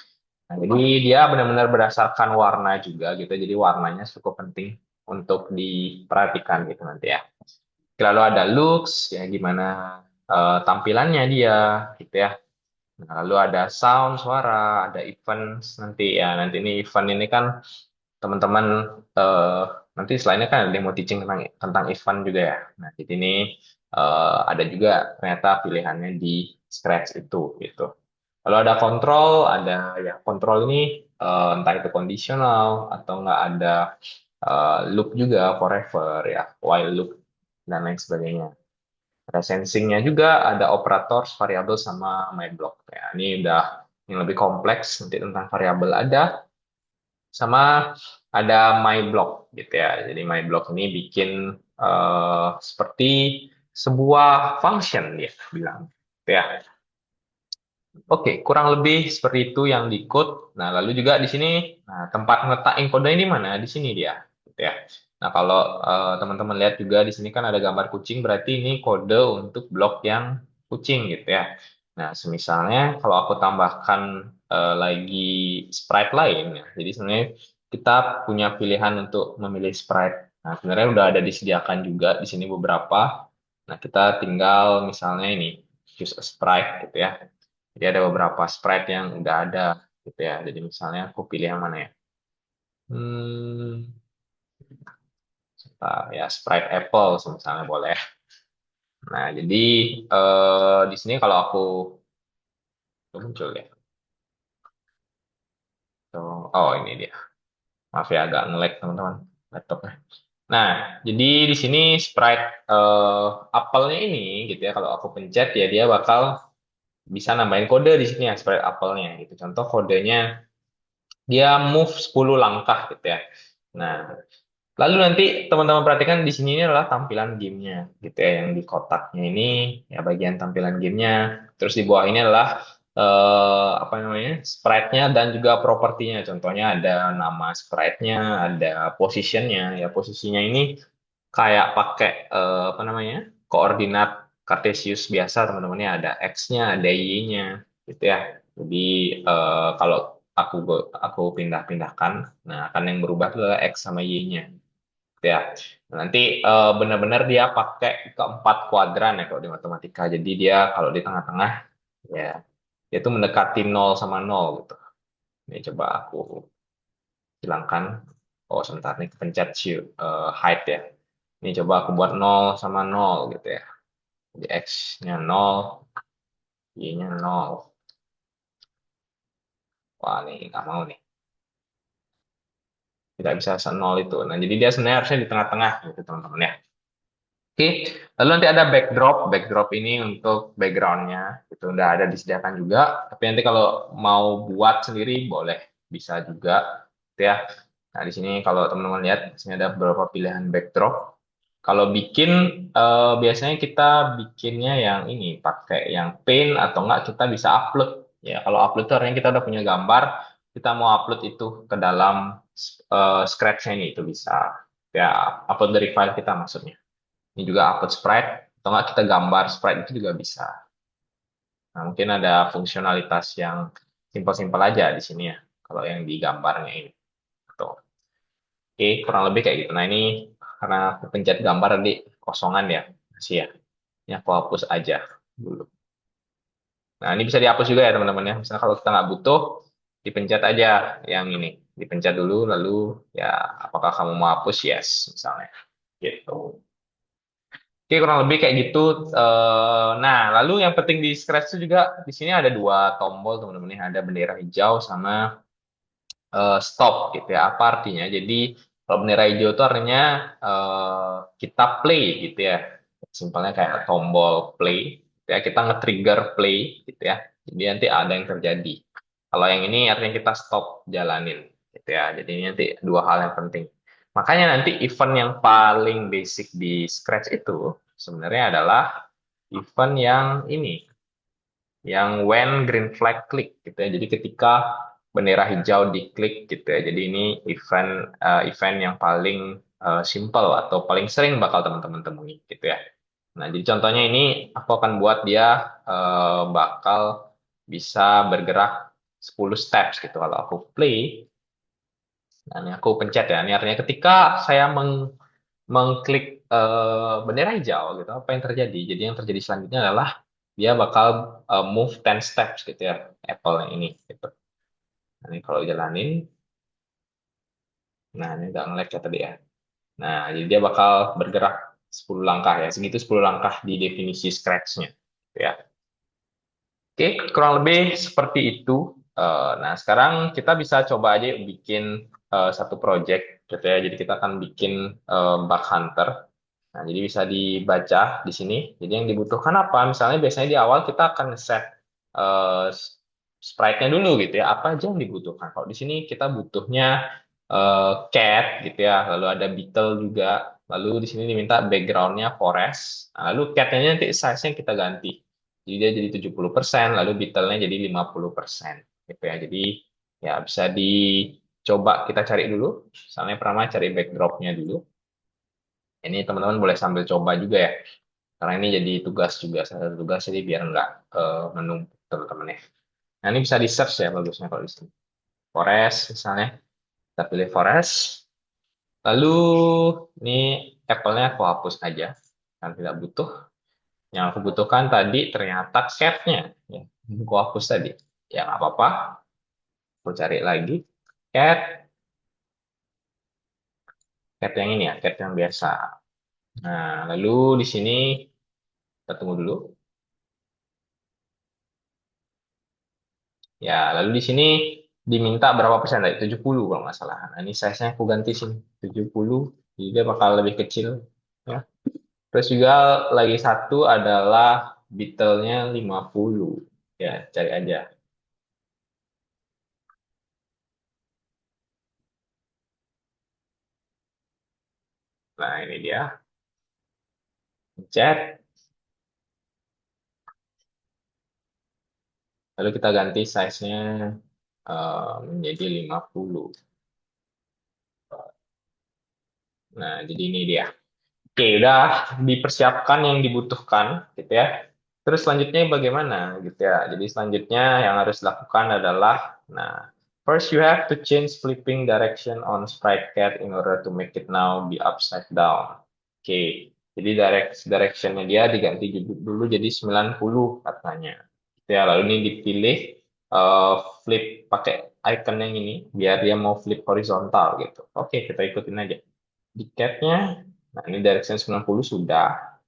Nah, jadi dia benar-benar berdasarkan warna juga gitu. Jadi warnanya cukup penting untuk diperhatikan gitu nanti ya. Lalu ada looks, ya gimana tampilannya dia, gitu ya. Nah, lalu ada sound, suara, ada events nanti ya. Nanti ini event ini kan teman-teman nanti selainnya kan ada demo teaching tentang event juga ya. Nah, di sini ada juga ternyata pilihannya di Scratch itu, gitu. Lalu ada kontrol, ada ya kontrol ini entah itu kondisional atau enggak ada loop juga forever ya, while loop dan lain sebagainya. Ada sensingnya juga, ada operator, variabel sama my block. Ya, ini udah yang lebih kompleks nanti tentang variabel ada, sama ada my block gitu ya. Jadi my block ini bikin seperti sebuah function dia bilang, gitu ya. Oke, kurang lebih seperti itu yang di code. Nah, lalu juga di sini, nah, tempat ngetak kode ini mana? Di sini dia, gitu ya. Nah, kalau teman-teman lihat juga di sini kan ada gambar kucing, berarti ini kode untuk blok yang kucing, gitu ya. Nah, semisalnya kalau aku tambahkan lagi sprite lain, ya. Jadi sebenarnya kita punya pilihan untuk memilih sprite. Nah, sebenarnya udah ada disediakan juga di sini beberapa. Nah, kita tinggal misalnya ini, choose a sprite, gitu ya. Jadi ada beberapa sprite yang udah ada gitu ya. Jadi misalnya aku pilih yang mana ya? Hmm, ya sprite Apple misalnya boleh. Nah, jadi di sini kalau aku muncul ya. Oh, ini dia. Maaf ya agak nge-lag teman-teman laptopnya. Nah, jadi di sini sprite Apple-nya ini gitu ya. Kalau aku pencet ya dia bakal bisa nambahin kode di sini ya sprite Apple-nya gitu. Contoh kodenya dia move 10 langkah gitu ya. Nah, lalu nanti teman-teman perhatikan di sini ini adalah tampilan gamenya, gitu ya. Yang di kotaknya ini ya bagian tampilan gamenya. Terus di bawah ini adalah apa namanya sprite-nya dan juga propertinya. Contohnya ada nama sprite-nya, ada position-nya. Ya posisinya ini kayak pakai apa namanya koordinat Cartesius biasa teman-temannya. Ada x-nya, ada y-nya, gitu ya. Jadi kalau aku pindah-pindahkan, nah akan yang berubah itu adalah x sama y-nya ya. Nanti benar-benar dia pakai keempat kuadran ya kalau di matematika. Jadi dia kalau di tengah-tengah ya dia itu mendekati nol sama nol gitu. Ini coba aku hilangkan. Oh, sebentar nih kepencet hide ya. Ini coba aku buat nol sama nol gitu ya. Jadi x-nya nol, y-nya nol. Wah, nih nggak mau nih. Tidak bisa nol itu. Nah, jadi dia sebenarnya harusnya di tengah-tengah gitu teman-teman ya. Oke, lalu nanti ada backdrop. Backdrop ini untuk backgroundnya, itu udah ada disediakan juga. Tapi nanti kalau mau buat sendiri boleh, bisa juga, gitu ya. Nah di sini kalau teman-teman lihat, di sini ada beberapa pilihan backdrop. Kalau bikin biasanya kita bikinnya yang ini pakai yang paint atau enggak kita bisa upload. Ya kalau upload itu artinya kita udah punya gambar, kita mau upload itu ke dalam Scratch-nya ini itu bisa. Ya upload dari file kita maksudnya. Ini juga upload sprite, atau nggak kita gambar sprite itu juga bisa. Nah, mungkin ada fungsionalitas yang Simpel-simpel aja di sini ya. Kalau yang di gambarnya ini. Tuh. Oke, kurang lebih kayak gitu. Nah, ini karena aku pencet gambar di kosongan ya. Masih ya. Ini aku hapus aja dulu. Nah, ini bisa dihapus juga ya teman-teman ya. Misalnya kalau kita nggak butuh, dipencet aja yang ini. Dipencet dulu, lalu ya apakah kamu mau hapus? Yes, misalnya. Gitu. Oke, kurang lebih kayak gitu. Nah, lalu yang penting di Scratch itu juga di sini ada dua tombol teman-teman ya. Ada bendera hijau sama stop gitu ya. Apa artinya? Jadi kalau bendera hijau itu artinya kita play gitu ya. Simpelnya kayak tombol play. Gitu ya. Kita nge-trigger play gitu ya. Jadi nanti ada yang terjadi. Kalau yang ini artinya kita stop jalanin gitu ya. Jadi ini nanti dua hal yang penting. Makanya nanti event yang paling basic di Scratch itu sebenarnya adalah event yang ini, yang when green flag click gitu ya. Jadi ketika bendera hijau diklik gitu ya. Jadi ini event yang paling simple atau paling sering bakal teman-teman temui gitu ya. Nah, jadi contohnya ini aku akan buat dia bakal bisa bergerak 10 steps gitu. Kalau aku play, nah ini aku pencet ya. Ini artinya ketika saya mengklik bendera hijau gitu, apa yang terjadi? Jadi yang terjadi selanjutnya adalah dia bakal move 10 steps gitu ya, Apple yang ini gitu. Nah, ini kalau jalanin, nah ini nggak nge-lag ya tadi ya. Nah, jadi dia bakal bergerak 10 langkah ya, segitu 10 langkah di definisi Scratch-nya. Gitu ya. Oke, kurang lebih seperti itu. Nah, sekarang kita bisa coba aja yuk bikin satu project gitu ya. Jadi kita akan bikin bug hunter. Nah, jadi bisa dibaca di sini. Jadi yang dibutuhkan apa? Misalnya biasanya di awal kita akan set uh, sprite-nya dulu gitu ya. Apa aja yang dibutuhkan? Kalau di sini kita butuhnya cat gitu ya. Lalu ada beetle juga. Lalu di sini diminta background-nya forest. Nah, lalu cat-nya nanti size-nya kita ganti. Jadi dia jadi 70%, lalu beetle-nya jadi 50%. Gitu ya. Jadi ya bisa dicoba kita cari dulu. Misalnya pertama cari backdrop-nya dulu. Ini teman-teman boleh sambil coba juga ya. Karena ini jadi tugas juga, salah satu tugas jadi biar nggak menumpuk teman-teman ya. Nah ini bisa di search ya bagusnya kalau di sini. Forest misalnya, kita pilih forest. Lalu ini apple-nya aku hapus aja, kan tidak butuh. Yang aku butuhkan tadi ternyata cat-nya. Ya, aku hapus tadi. Ya nggak apa-apa, aku cari lagi. Cat, cat yang ini ya, cat yang biasa. Nah, lalu di sini kita tunggu dulu. Ya, lalu di sini diminta berapa persen tadi? 70 kalau nggak salah. Nah, ini size-nya aku ganti sini 70, jadi dia bakal lebih kecil. Ya. Terus juga lagi satu adalah beetle-nya 50. Ya, cari aja. Nah, ini dia. Chat. Lalu kita ganti size-nya menjadi 50. Nah, jadi ini dia. Oke, udah dipersiapkan yang dibutuhkan, gitu ya. Terus selanjutnya bagaimana, gitu ya. Jadi selanjutnya yang harus dilakukan adalah, nah, first you have to change flipping direction on sprite cat in order to make it now be upside down. Oke, jadi directionnya dia diganti dulu jadi 90 katanya. Gitu ya, lalu ini dipilih flip pakai icon yang ini, biar dia mau flip horizontal gitu. Oke, kita ikutin aja. Di cat-nya, nah ini direction 90 sudah.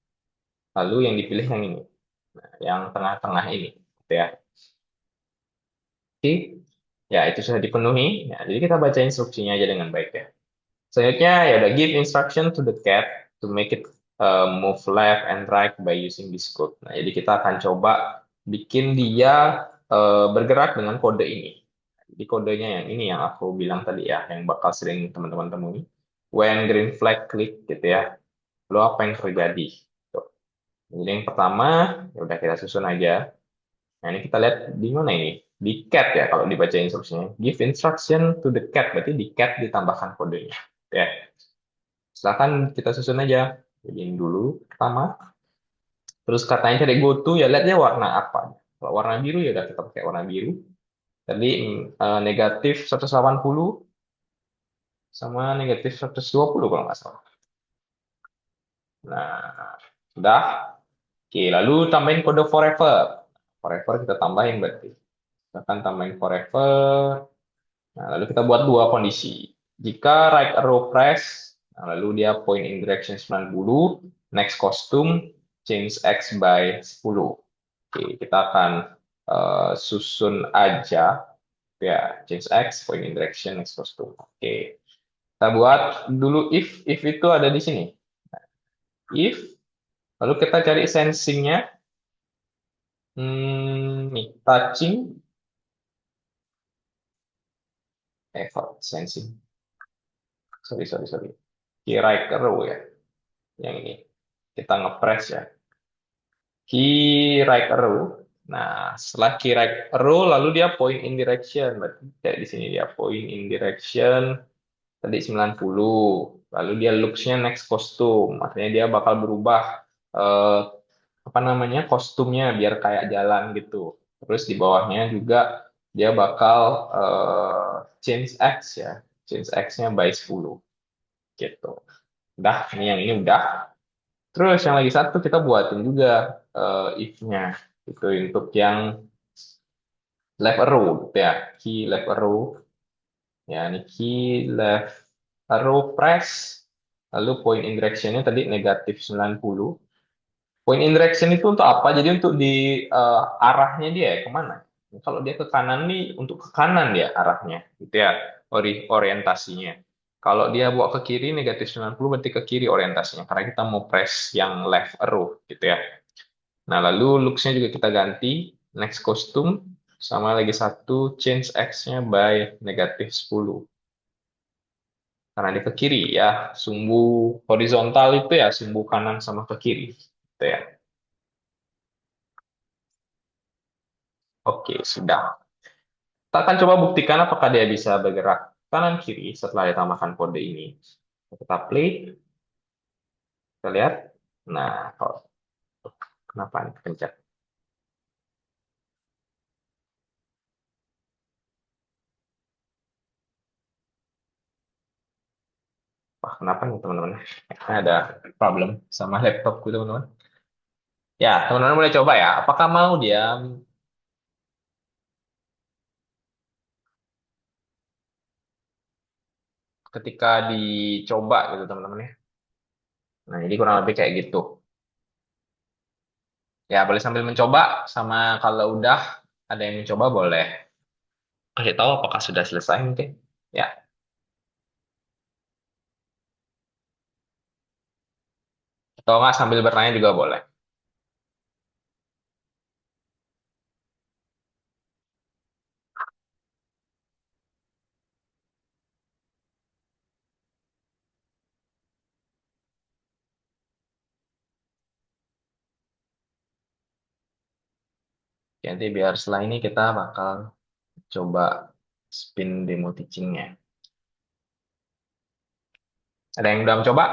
Lalu yang dipilih yang ini. Nah, yang tengah-tengah ini. Gitu ya. Oke. Ya, itu sudah dipenuhi. Nah, jadi kita baca instruksinya aja dengan baik ya. Selanjutnya, ya udah give instruction to the cat to make it move left and right by using this code. Nah, jadi kita akan coba bikin dia bergerak dengan kode ini. Jadi kodenya yang ini yang aku bilang tadi ya, yang bakal sering teman-teman temui. When green flag click gitu ya. Lalu apa yang terjadi? Tuh. Jadi yang pertama, ya udah kita susun aja. Nah, ini kita lihat di mana ini? Di cat ya, kalau dibaca instruksinya. Give instruction to the cat, berarti di cat ditambahkan kodenya. Ya. Silakan kita susun aja. Jadi ini dulu pertama. Terus katanya cari go to, ya lihat dia warna apa. Kalau warna biru ya udah kita pakai warna biru. Tadi negatif 180 sama negatif 120 kalau nggak salah. Nah, sudah. Oke, lalu tambahin kode forever. Forever kita tambahin berarti. Kita akan tambahin forever. Nah, lalu kita buat dua kondisi. Jika right arrow press, nah, lalu dia point in direction 90, next costume, change X by 10. Oke, kita akan susun aja ya, change X, point in direction, next costume. Oke, kita buat dulu if itu ada di sini. If, lalu kita cari sensingnya. Nih, touching, sensing. Sorry. Key right arrow ya, yang ini. Kita ngepress ya. Key right arrow. Nah, setelah key right arrow, lalu dia point in direction. Berarti kayak di sini dia point in direction tadi 90. Lalu dia looks-nya next costume. Artinya dia bakal berubah eh, apa namanya kostumnya biar kayak jalan gitu. Terus di bawahnya juga dia bakal change X ya. Change X-nya by 10 gitu. Udah, ini yang ini udah. Terus yang lagi satu kita buatin juga if-nya. Itu untuk yang left arrow gitu ya. Key left arrow. Ya, ini key left arrow press. Lalu point in direction-nya tadi negatif 90. Point in direction itu untuk apa? Jadi untuk di arahnya dia ya, kemana? Kalau dia ke kanan nih, untuk ke kanan dia arahnya. Gitu ya, orientasinya. Kalau dia bawa ke kiri, negatif 90 berarti ke kiri orientasinya. Karena kita mau press yang left arrow. Gitu ya. Nah, lalu looks-nya juga kita ganti. Next costume. Sama lagi satu, change X-nya by negatif 10. Karena dia ke kiri ya. Sumbu horizontal itu ya, sumbu kanan sama ke kiri. Gitu ya. Oke, sudah. Kita akan coba buktikan apakah dia bisa bergerak kanan kiri setelah ditambahkan kode ini. Kita play, kita lihat. Nah, kenapa nih pencet? Wah, kenapa nih teman-teman? Ada problem sama laptopku teman-teman. Ya, teman-teman boleh coba ya. Apakah mau dia ketika dicoba gitu teman-teman ya? Nah, jadi kurang lebih kayak gitu. Ya, boleh sambil mencoba sama kalau udah ada yang mencoba boleh kasih tahu apakah sudah selesai mungkin. Ya, atau nggak sambil bertanya juga boleh. Nanti biar setelah ini kita bakal coba spin demo teachingnya. Ada yang udah mencoba?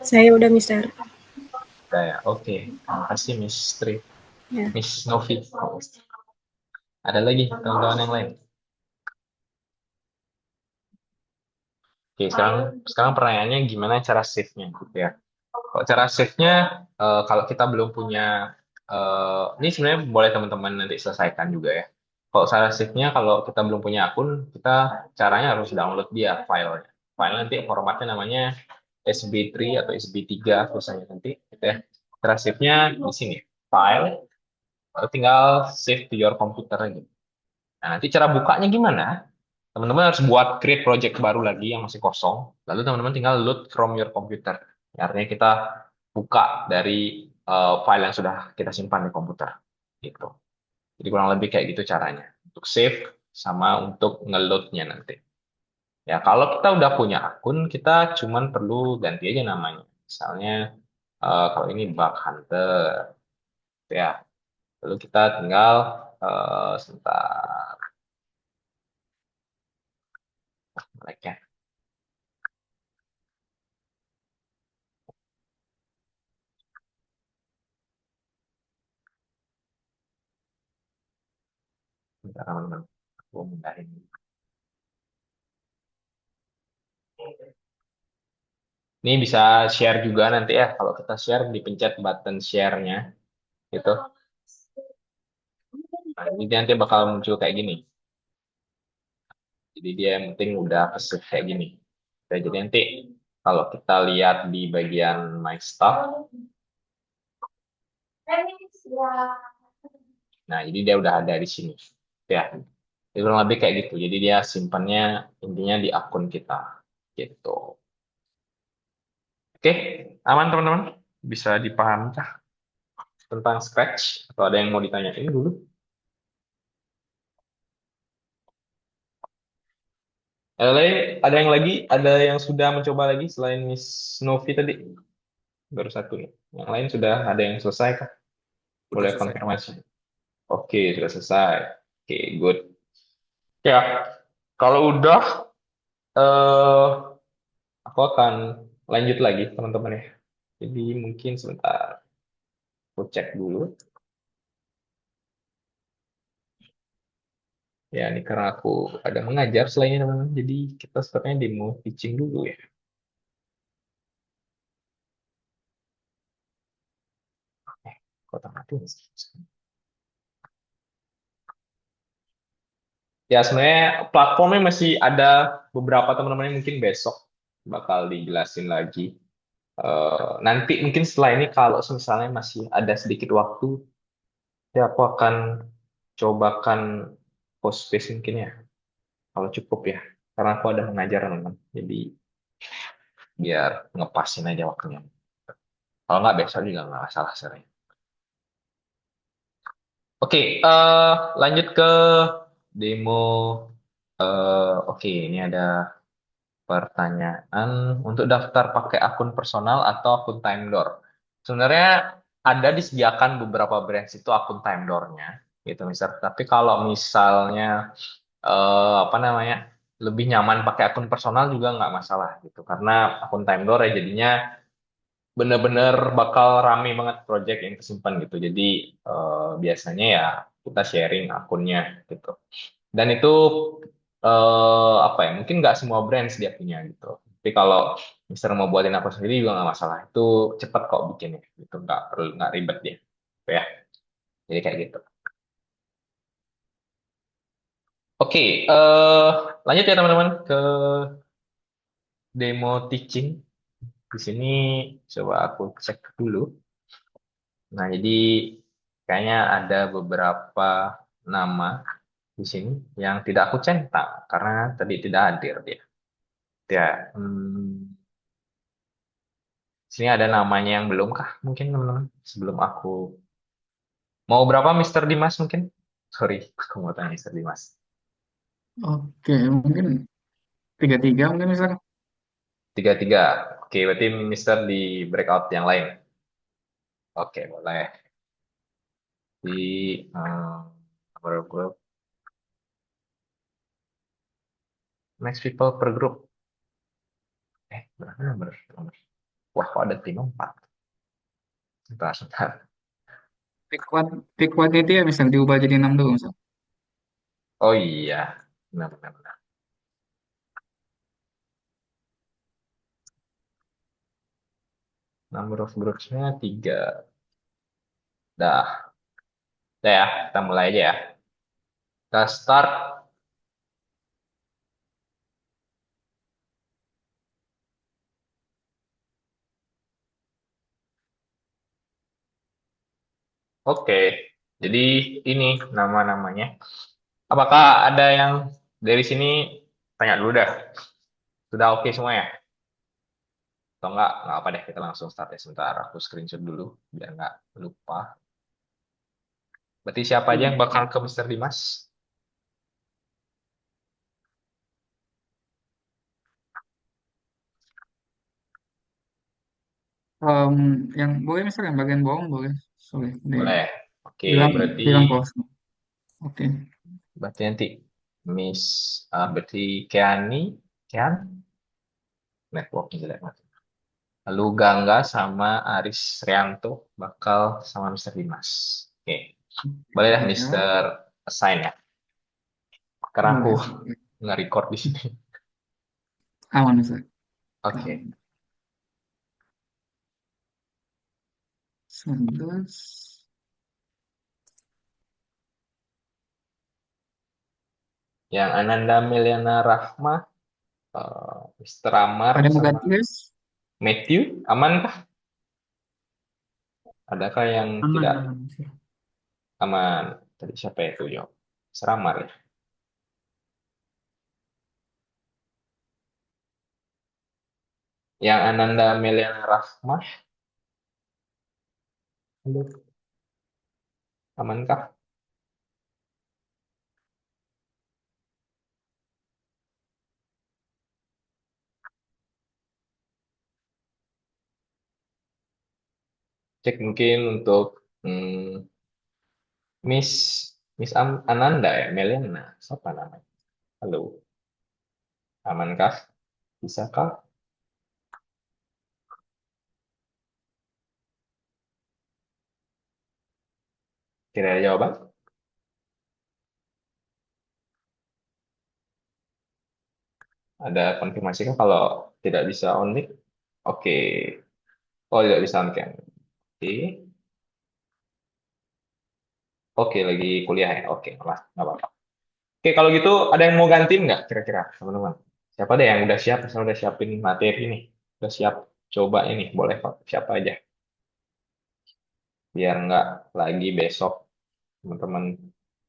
Saya udah, Mister. Udah ya, oke. Terima kasih Miss Tri. Ya. Miss Novi. Ada lagi teman-teman yang lain? Oke, sekarang pertanyaannya gimana cara save-nya gitu ya. Kalau cara save-nya, kalau kita belum punya, ini sebenarnya boleh teman-teman nanti selesaikan juga ya. Kalau cara save-nya, kalau kita belum punya akun, kita caranya harus download dia filenya. File nanti formatnya namanya SB3 atau SB3 tulisannya nanti, gitu ya. Cara save-nya di sini, file, lalu tinggal save to your computer aja. Nah, nanti cara bukanya gimana? Teman-teman harus buat create project baru lagi yang masih kosong. Lalu teman-teman tinggal load from your computer. Ya, artinya kita buka dari file yang sudah kita simpan di komputer. Gitu. Jadi kurang lebih kayak gitu caranya. Untuk save sama untuk ngeloadnya nanti. Ya, kalau kita udah punya akun, kita cuman perlu ganti aja namanya. Misalnya, kalau ini bug hunter. Ya, lalu kita tinggal sebentar, like. Bentar, teman-teman. Aku mundahin. Ini bisa share juga nanti ya. Kalau kita share, dipencet button share-nya. Gitu. Nah, ini nanti bakal muncul kayak gini. Jadi dia yang penting udah kesep kayak gini. Oke, jadi nanti kalau kita lihat di bagian My Stuff, nah jadi dia udah ada di sini. Ya, itu kurang lebih kayak gitu. Jadi dia simpannya intinya di akun kita. Gitu. Oke, aman teman-teman? Bisa dipahami kah tentang Scratch? Atau ada yang mau ditanyain dulu? Ada yang lagi? Ada yang sudah mencoba lagi selain Miss Novi tadi? Baru satu nih. Yang lain sudah ada yang selesai kah? Udah Boleh selesai. konfirmasi. Oke, sudah selesai. Oke, good. Ya, kalau udah, eh aku akan lanjut lagi, teman-teman ya. Jadi mungkin sebentar, aku cek dulu. Ya, ini karena aku ada mengajar selainnya, teman-teman. Jadi kita sebenarnya demo teaching dulu ya. Kota mati. Ya, sebenarnya platformnya masih ada beberapa teman-teman yang mungkin besok bakal dijelasin lagi. Nanti mungkin setelah ini kalau misalnya masih ada sedikit waktu, ya aku akan cobakan post space mungkin ya, kalau cukup ya. Karena aku ada mengajar teman-teman, jadi biar ngepasin aja waktunya. Kalau nggak besok juga nggak masalah sering. Oke, lanjut ke demo. Oke, ini ada pertanyaan untuk daftar pakai akun personal atau akun time door. Sebenarnya ada disediakan beberapa brands itu akun time door-nya, gitu misal. Tapi kalau misalnya apa namanya lebih nyaman pakai akun personal juga nggak masalah gitu, karena akun time door ya jadinya bener-bener bakal rame banget project yang kesimpan gitu. Jadi biasanya ya kita sharing akunnya gitu. Dan itu apa ya? Mungkin nggak semua brand dia punya gitu. Tapi kalau Mister mau buatin akun sendiri juga nggak masalah. Itu cepet kok bikinnya. Itu nggak perlu nggak ribet dia. Gitu ya. Jadi kayak gitu. Oke, lanjut ya teman-teman ke demo teaching. Di sini coba aku cek dulu. Nah, jadi kayaknya ada beberapa nama di sini yang tidak aku centang karena tadi tidak hadir dia. Ya, sini ada namanya yang belum kah? Mungkin teman-teman sebelum aku mau berapa Mister Dimas mungkin? Sorry, aku mau tanya Mister Dimas. Oke, mungkin tiga tiga mungkin misalkan. Tiga tiga. Oke, berarti Mister di breakout yang lain. Oke, boleh. Di group, next people per group. Berapa nomor? Wah, kok ada tim 4? Sebentar, sebentar. Pick one itu ya misal diubah jadi 6 dulu misal. Oh iya, benar, benar, benar. Number of groups-nya 3. Dah, dah ya, kita mulai aja ya. Kita start. Oke, jadi ini nama-namanya. Apakah ada yang dari sini tanya dulu dah? Sudah oke semua ya? Atau enggak apa deh, kita langsung start ya. Sebentar, aku screenshot dulu, biar nggak lupa. Berarti siapa aja yang bakal ke Mister Dimas? Yang boleh misalkan bagian bawah boleh. Sorry, Boleh. Oke, Bilang berarti bilang kosong. Oke. berarti nanti Miss berarti Keani, Kean, networknya jelek banget. Lalu Gangga sama Aris Rianto bakal sama Mister Dimas. Oke, boleh dah Ya, Mister Assign ya. Karena aku boleh. nge-record di sini. Aman, Ustaz. Oke, 19. yang Ananda Meliana Rahma, Mister Amar Ada yang mau sama ganti, guys? Matthew, aman kah? Adakah yang Aman, tidak aman sih. aman? Tadi siapa itu, Yo? Seramar ya? Yang Ananda Meliana Rahma, aduh, amankah? Cek mungkin untuk hmm, Miss Ananda ya, Meliana. Siapa namanya? Halo, amankah? Bisakah? Kira ada jawaban? Ada konfirmasi kan kalau tidak bisa on mic? Oke. Oh, tidak bisa on cam. Oke. Oke, lagi kuliah ya. Oke, lah, nggak apa-apa. Oke, kalau gitu ada yang mau gantiin nggak kira-kira, teman-teman? Siapa deh yang udah siap, misalnya udah siapin materi nih, udah siap coba ini, boleh kok, siapa aja. Biar nggak lagi besok teman-teman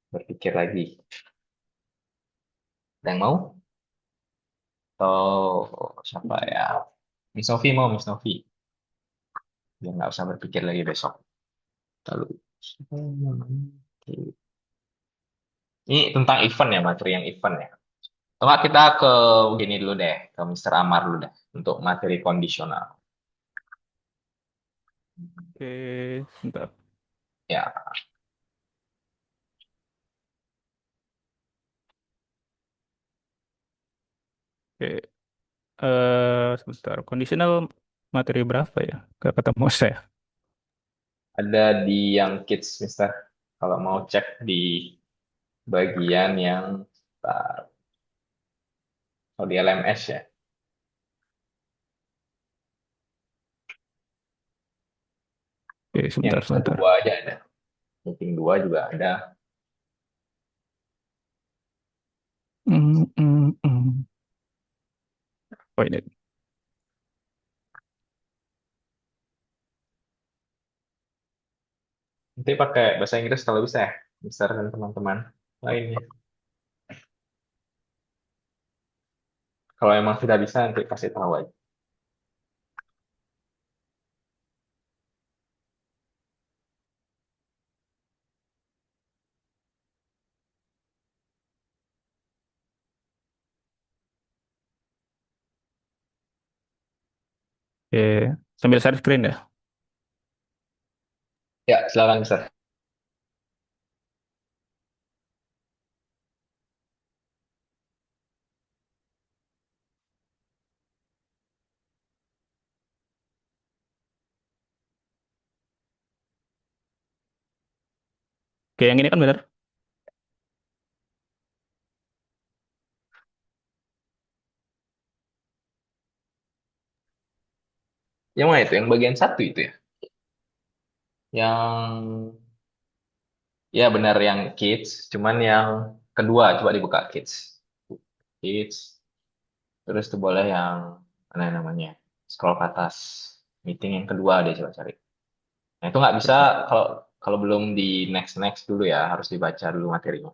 berpikir lagi. Ada yang mau? Atau siapa ya? Miss Novi mau, Miss Novi. Biar nggak usah berpikir lagi besok. Lalu, siapa yang mau? Oke. Ini tentang event ya, materi yang event ya. Atau nggak kita ke gini dulu deh, ke Mister Amar dulu deh, untuk materi kondisional. Oke, sebentar. Ya, Oke, sebentar. Kondisional materi berapa ya? Gak ketemu saya. ada di yang kids, Mister. Kalau mau cek di bagian yang kalau di LMS ya, Oke, yang sebentar, kelas sebentar. 2 aja ada. Meeting 2 juga ada. Hmm, hmm, hmm. Oh, ini. Nanti pakai bahasa Inggris kalau bisa ya, Mister dan teman-teman lainnya. Kalau emang tidak bisa nanti kasih tahu aja. Oke, sambil share screen ya. Ya, silakan Mister. Oke, yang ini kan benar. Yang mana itu? Yang bagian satu itu ya? Yang ya benar yang kids, cuman yang kedua coba dibuka kids. Kids, terus tuh boleh yang mana namanya? Scroll ke atas. Meeting yang kedua deh coba cari. Nah, itu nggak bisa kalau kalau belum di next next dulu ya, harus dibaca dulu materinya.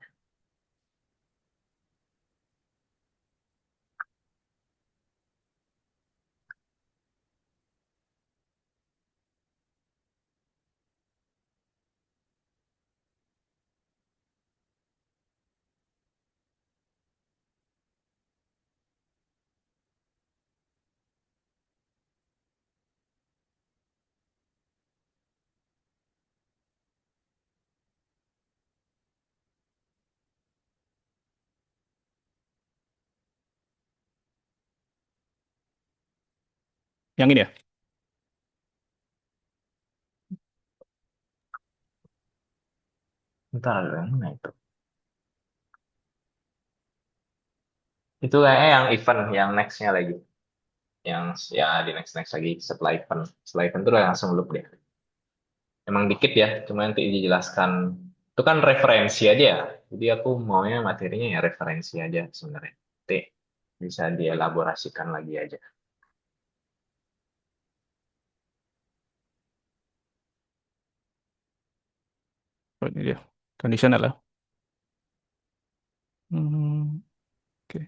Yang ini ya? Bentar, yang mana itu? Itu kayaknya yang event, yang nextnya lagi. Yang ya di next lagi setelah event. Setelah event itu udah langsung loop deh. Emang dikit ya, cuma nanti dijelaskan. Itu kan referensi aja ya. Jadi aku maunya materinya ya referensi aja sebenarnya. Nanti bisa dielaborasikan lagi aja. Oh, ini dia. Conditional lah. Hmm, oke.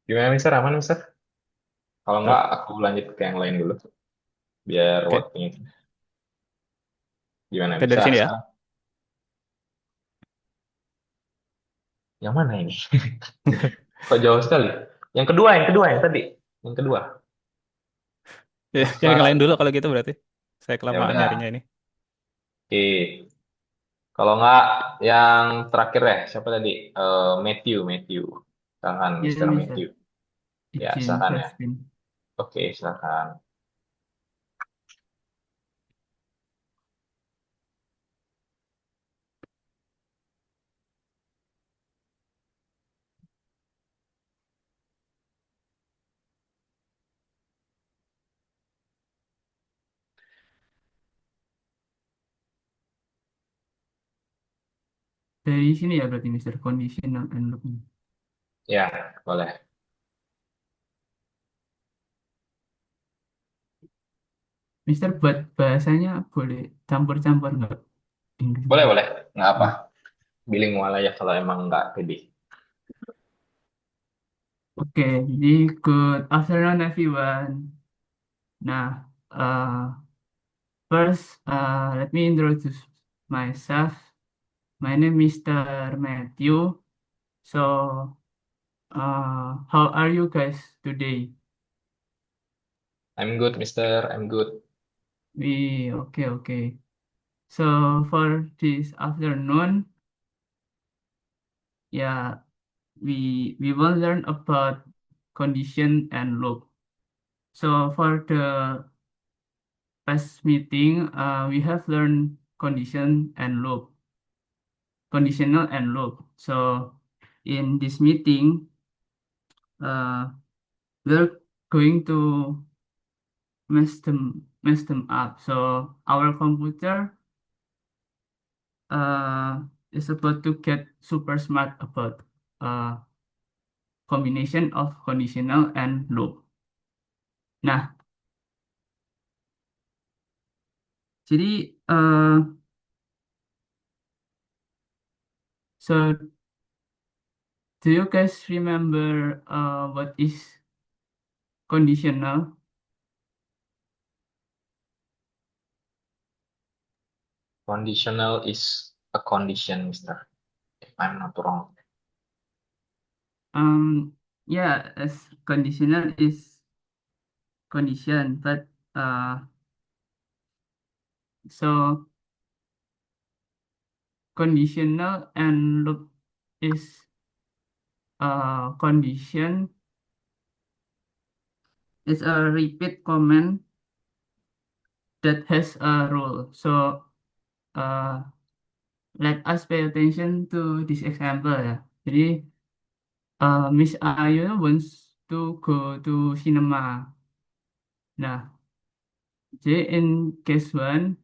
Gimana Mister? Aman Mister? Kalau Oh, enggak, aku lanjut ke yang lain dulu. Biar oke. waktunya. Gimana Oke, dari bisa sini ya. sekarang? Yang mana ini? Kok jauh sekali? Yang tadi. Yang kedua. Ya, Yang yang sekarang. lain dulu kalau gitu berarti. Saya Ya kelamaan nyarinya udah. ini. Oke. Kalau enggak, yang terakhir ya. Siapa tadi? Matthew. Silakan, Ya, Mister Mister. Matthew. Ya, Izin silakan share ya. screen. Oke, silakan. Dari sini ya berarti Mister, conditional and loop. Ya, boleh. Mister, buat bahasanya boleh campur-campur nggak? Inggris. Boleh. Nggak apa. Nah, Bilingual aja kalau emang nggak pede. oke, jadi good afternoon everyone. Nah, first, let me introduce myself. My name is Mr. Matthew. So, how are you guys today? I'm good, Mister. I'm good. Okay. So for this afternoon, yeah, we will learn about condition and loop. So for the past meeting, we have learned condition and loop, conditional and loop. So in this meeting, uh, we're going to mess them up. So our computer uh, is about to get super smart about uh, combination of conditional and loop. Nah, jadi so do you guys remember what is conditional? Conditional is a condition, Mister. If I'm not wrong. Yeah, as conditional is condition, but so conditional and loop is condition is a repeat command that has a rule. So uh, let us pay attention to this example ya. Jadi Miss Ayu wants to go to cinema. Nah, jadi in case one,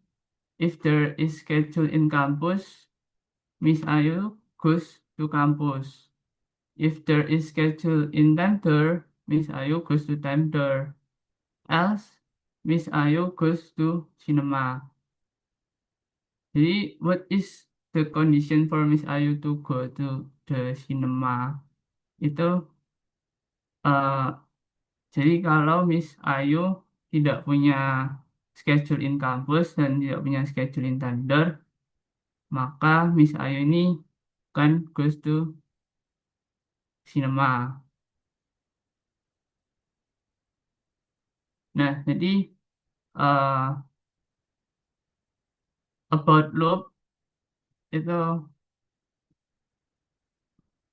if there is schedule in campus, Miss Ayu goes to campus. If there is schedule in time there, Miss Ayu goes to time there. Else, Miss Ayu goes to cinema. Jadi, what is the condition for Miss Ayu to go to the cinema? Itu uh, Jadi kalau Miss Ayu tidak punya schedule in kampus dan tidak punya schedule in tender, maka Miss Ayu ini kan goes to cinema. Nah, jadi uh, about loop itu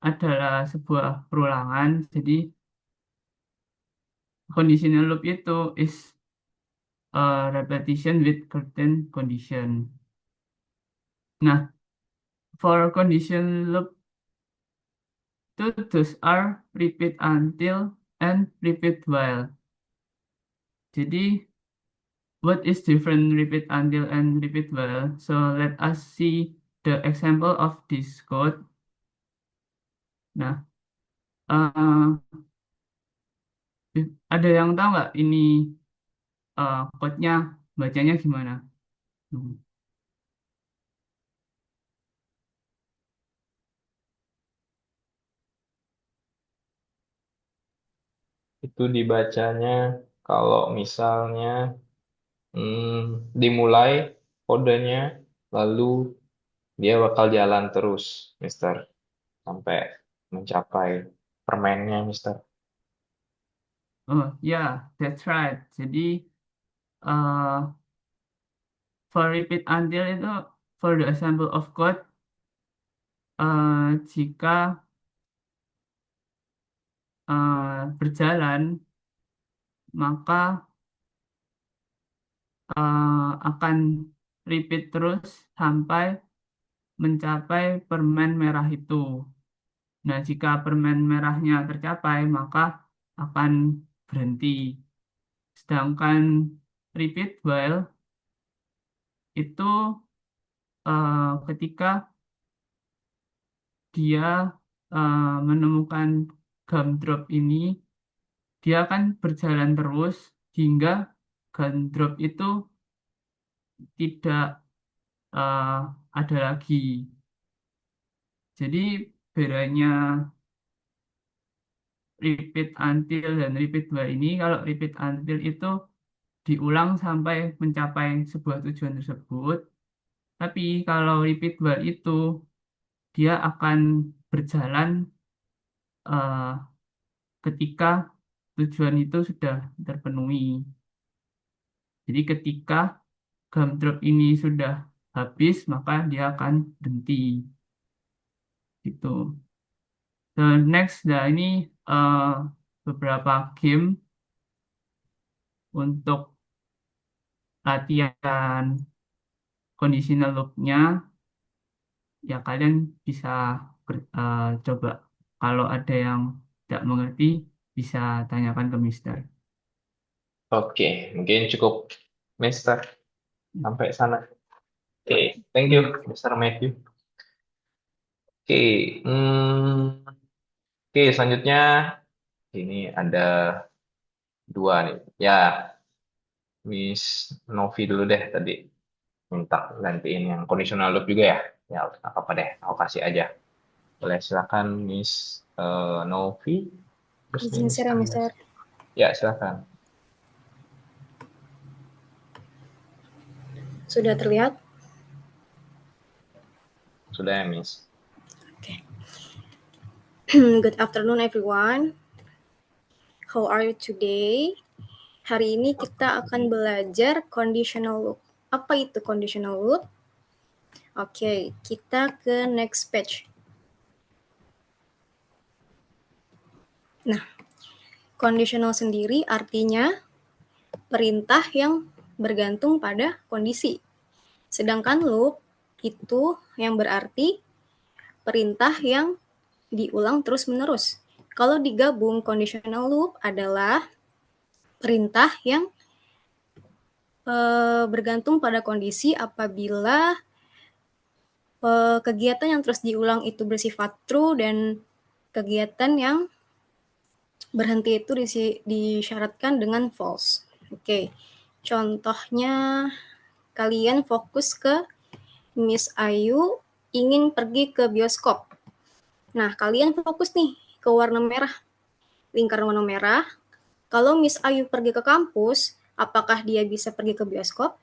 adalah sebuah perulangan. Jadi conditional loop itu is a repetition with certain condition. Nah, for condition loop those are repeat until and repeat while. Jadi what is different repeat until and repeat while? So let us see the example of this code. Nah, ada yang tahu nggak ini code-nya bacanya gimana? Hmm. Itu dibacanya kalau misalnya dimulai kodenya, lalu dia bakal jalan terus, Mister, sampai mencapai permennya, Mister. Oh ya, that's right. Jadi for repeat until itu for the example of code jika berjalan maka akan repeat terus sampai mencapai permen merah itu. Nah, jika permen merahnya tercapai, maka akan berhenti. Sedangkan repeat while itu ketika dia menemukan gumdrop ini, dia akan berjalan terus hingga gumdrop itu tidak ada lagi. Jadi bedanya repeat until dan repeat while ini, kalau repeat until itu diulang sampai mencapai sebuah tujuan tersebut. Tapi kalau repeat while itu dia akan berjalan eh, ketika tujuan itu sudah terpenuhi. Jadi ketika gumdrop ini sudah habis, maka dia akan berhenti. Gitu. Dan next, nah ini beberapa game untuk latihan conditional loop-nya. Ya kalian bisa coba. Kalau ada yang tidak mengerti, bisa tanyakan ke Mister. Oke, mungkin cukup, Mister, sampai sana. Oke, thank you, Baik. Mister Matthew. Oke, oke, selanjutnya ini ada dua nih. Ya, Miss Novi dulu deh tadi minta gantiin yang conditional loop juga ya. Ya, nggak apa-apa deh, aku kasih aja. Boleh silakan Miss Novi. Terus Izin Miss share ya, Agnes. Mister. Ya, silakan. Sudah terlihat? Sudah ya, Miss. Good afternoon, everyone. How are you today? Hari ini kita akan belajar conditional loop. Apa itu conditional loop? Oke, kita ke next page. Nah, conditional sendiri artinya perintah yang bergantung pada kondisi. Sedangkan loop itu yang berarti perintah yang diulang terus-menerus. Kalau digabung, conditional loop adalah perintah yang bergantung pada kondisi apabila kegiatan yang terus diulang itu bersifat true dan kegiatan yang berhenti itu disyaratkan dengan false. Oke, contohnya kalian fokus ke Miss Ayu ingin pergi ke bioskop. Nah, kalian fokus nih ke warna merah, lingkaran warna merah. Kalau Miss Ayu pergi ke kampus, apakah dia bisa pergi ke bioskop?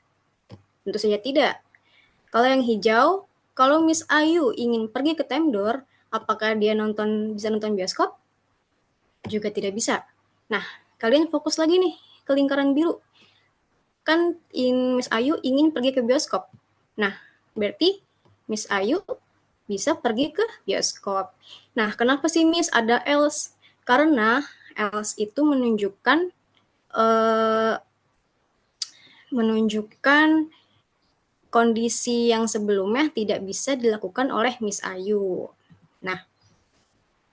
Tentu saja tidak. Kalau yang hijau, kalau Miss Ayu ingin pergi ke Temdor, apakah dia bisa nonton bioskop? Juga tidak bisa. Nah, kalian fokus lagi nih ke lingkaran biru. Kan Miss Ayu ingin pergi ke bioskop. Nah, berarti Miss Ayu bisa pergi ke bioskop. Nah, kenapa sih Miss ada else? Karena else itu menunjukkan kondisi yang sebelumnya tidak bisa dilakukan oleh Miss Ayu. Nah,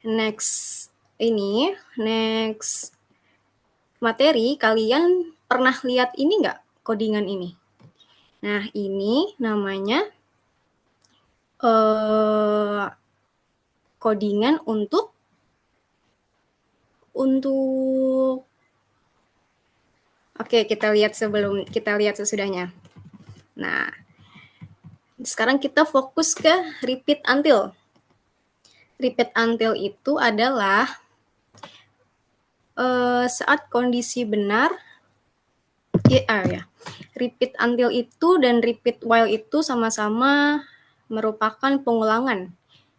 next materi, kalian pernah lihat ini nggak, codingan ini? Nah, ini namanya codingan untuk Oke, kita lihat sesudahnya. Nah, sekarang kita fokus ke repeat until. Repeat until itu adalah saat kondisi benar, repeat until itu dan repeat while itu sama-sama merupakan pengulangan.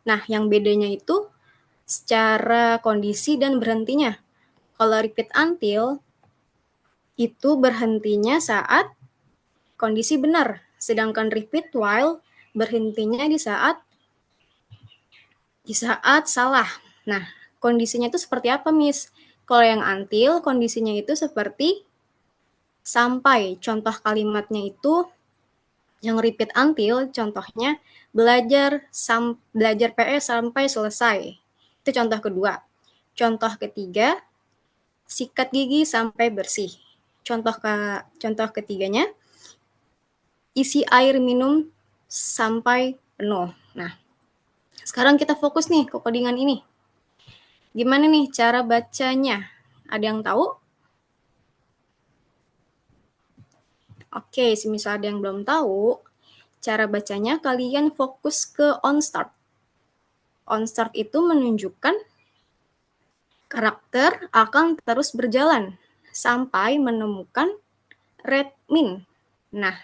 Nah, yang bedanya itu secara kondisi dan berhentinya. Kalau repeat until itu berhentinya saat kondisi benar, sedangkan repeat while berhentinya di saat salah. Nah, kondisinya itu seperti apa, Miss? Kalau yang until, kondisinya itu seperti sampai. Contoh kalimatnya itu yang repeat until, contohnya belajar PS sampai selesai. Itu contoh kedua. Contoh ketiga, sikat gigi sampai bersih. Contoh ketiganya, isi air minum sampai penuh. Nah, sekarang kita fokus nih ke codingan ini. Gimana nih cara bacanya? Ada yang tahu? Oke, semisal ada yang belum tahu, cara bacanya kalian fokus ke on start. On start itu menunjukkan karakter akan terus berjalan sampai menemukan red min. Nah,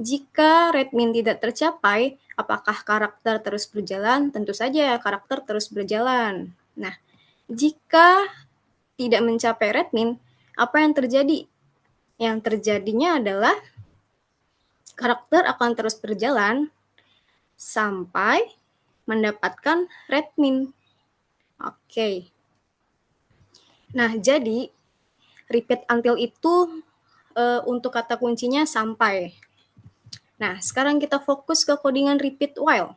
jika red min tidak tercapai, apakah karakter terus berjalan? Tentu saja karakter terus berjalan. Nah, jika tidak mencapai red min, apa yang terjadi? Yang terjadinya adalah karakter akan terus berjalan sampai mendapatkan red min. Oke. Nah, jadi repeat until itu untuk kata kuncinya sampai. Nah, sekarang kita fokus ke codingan repeat while.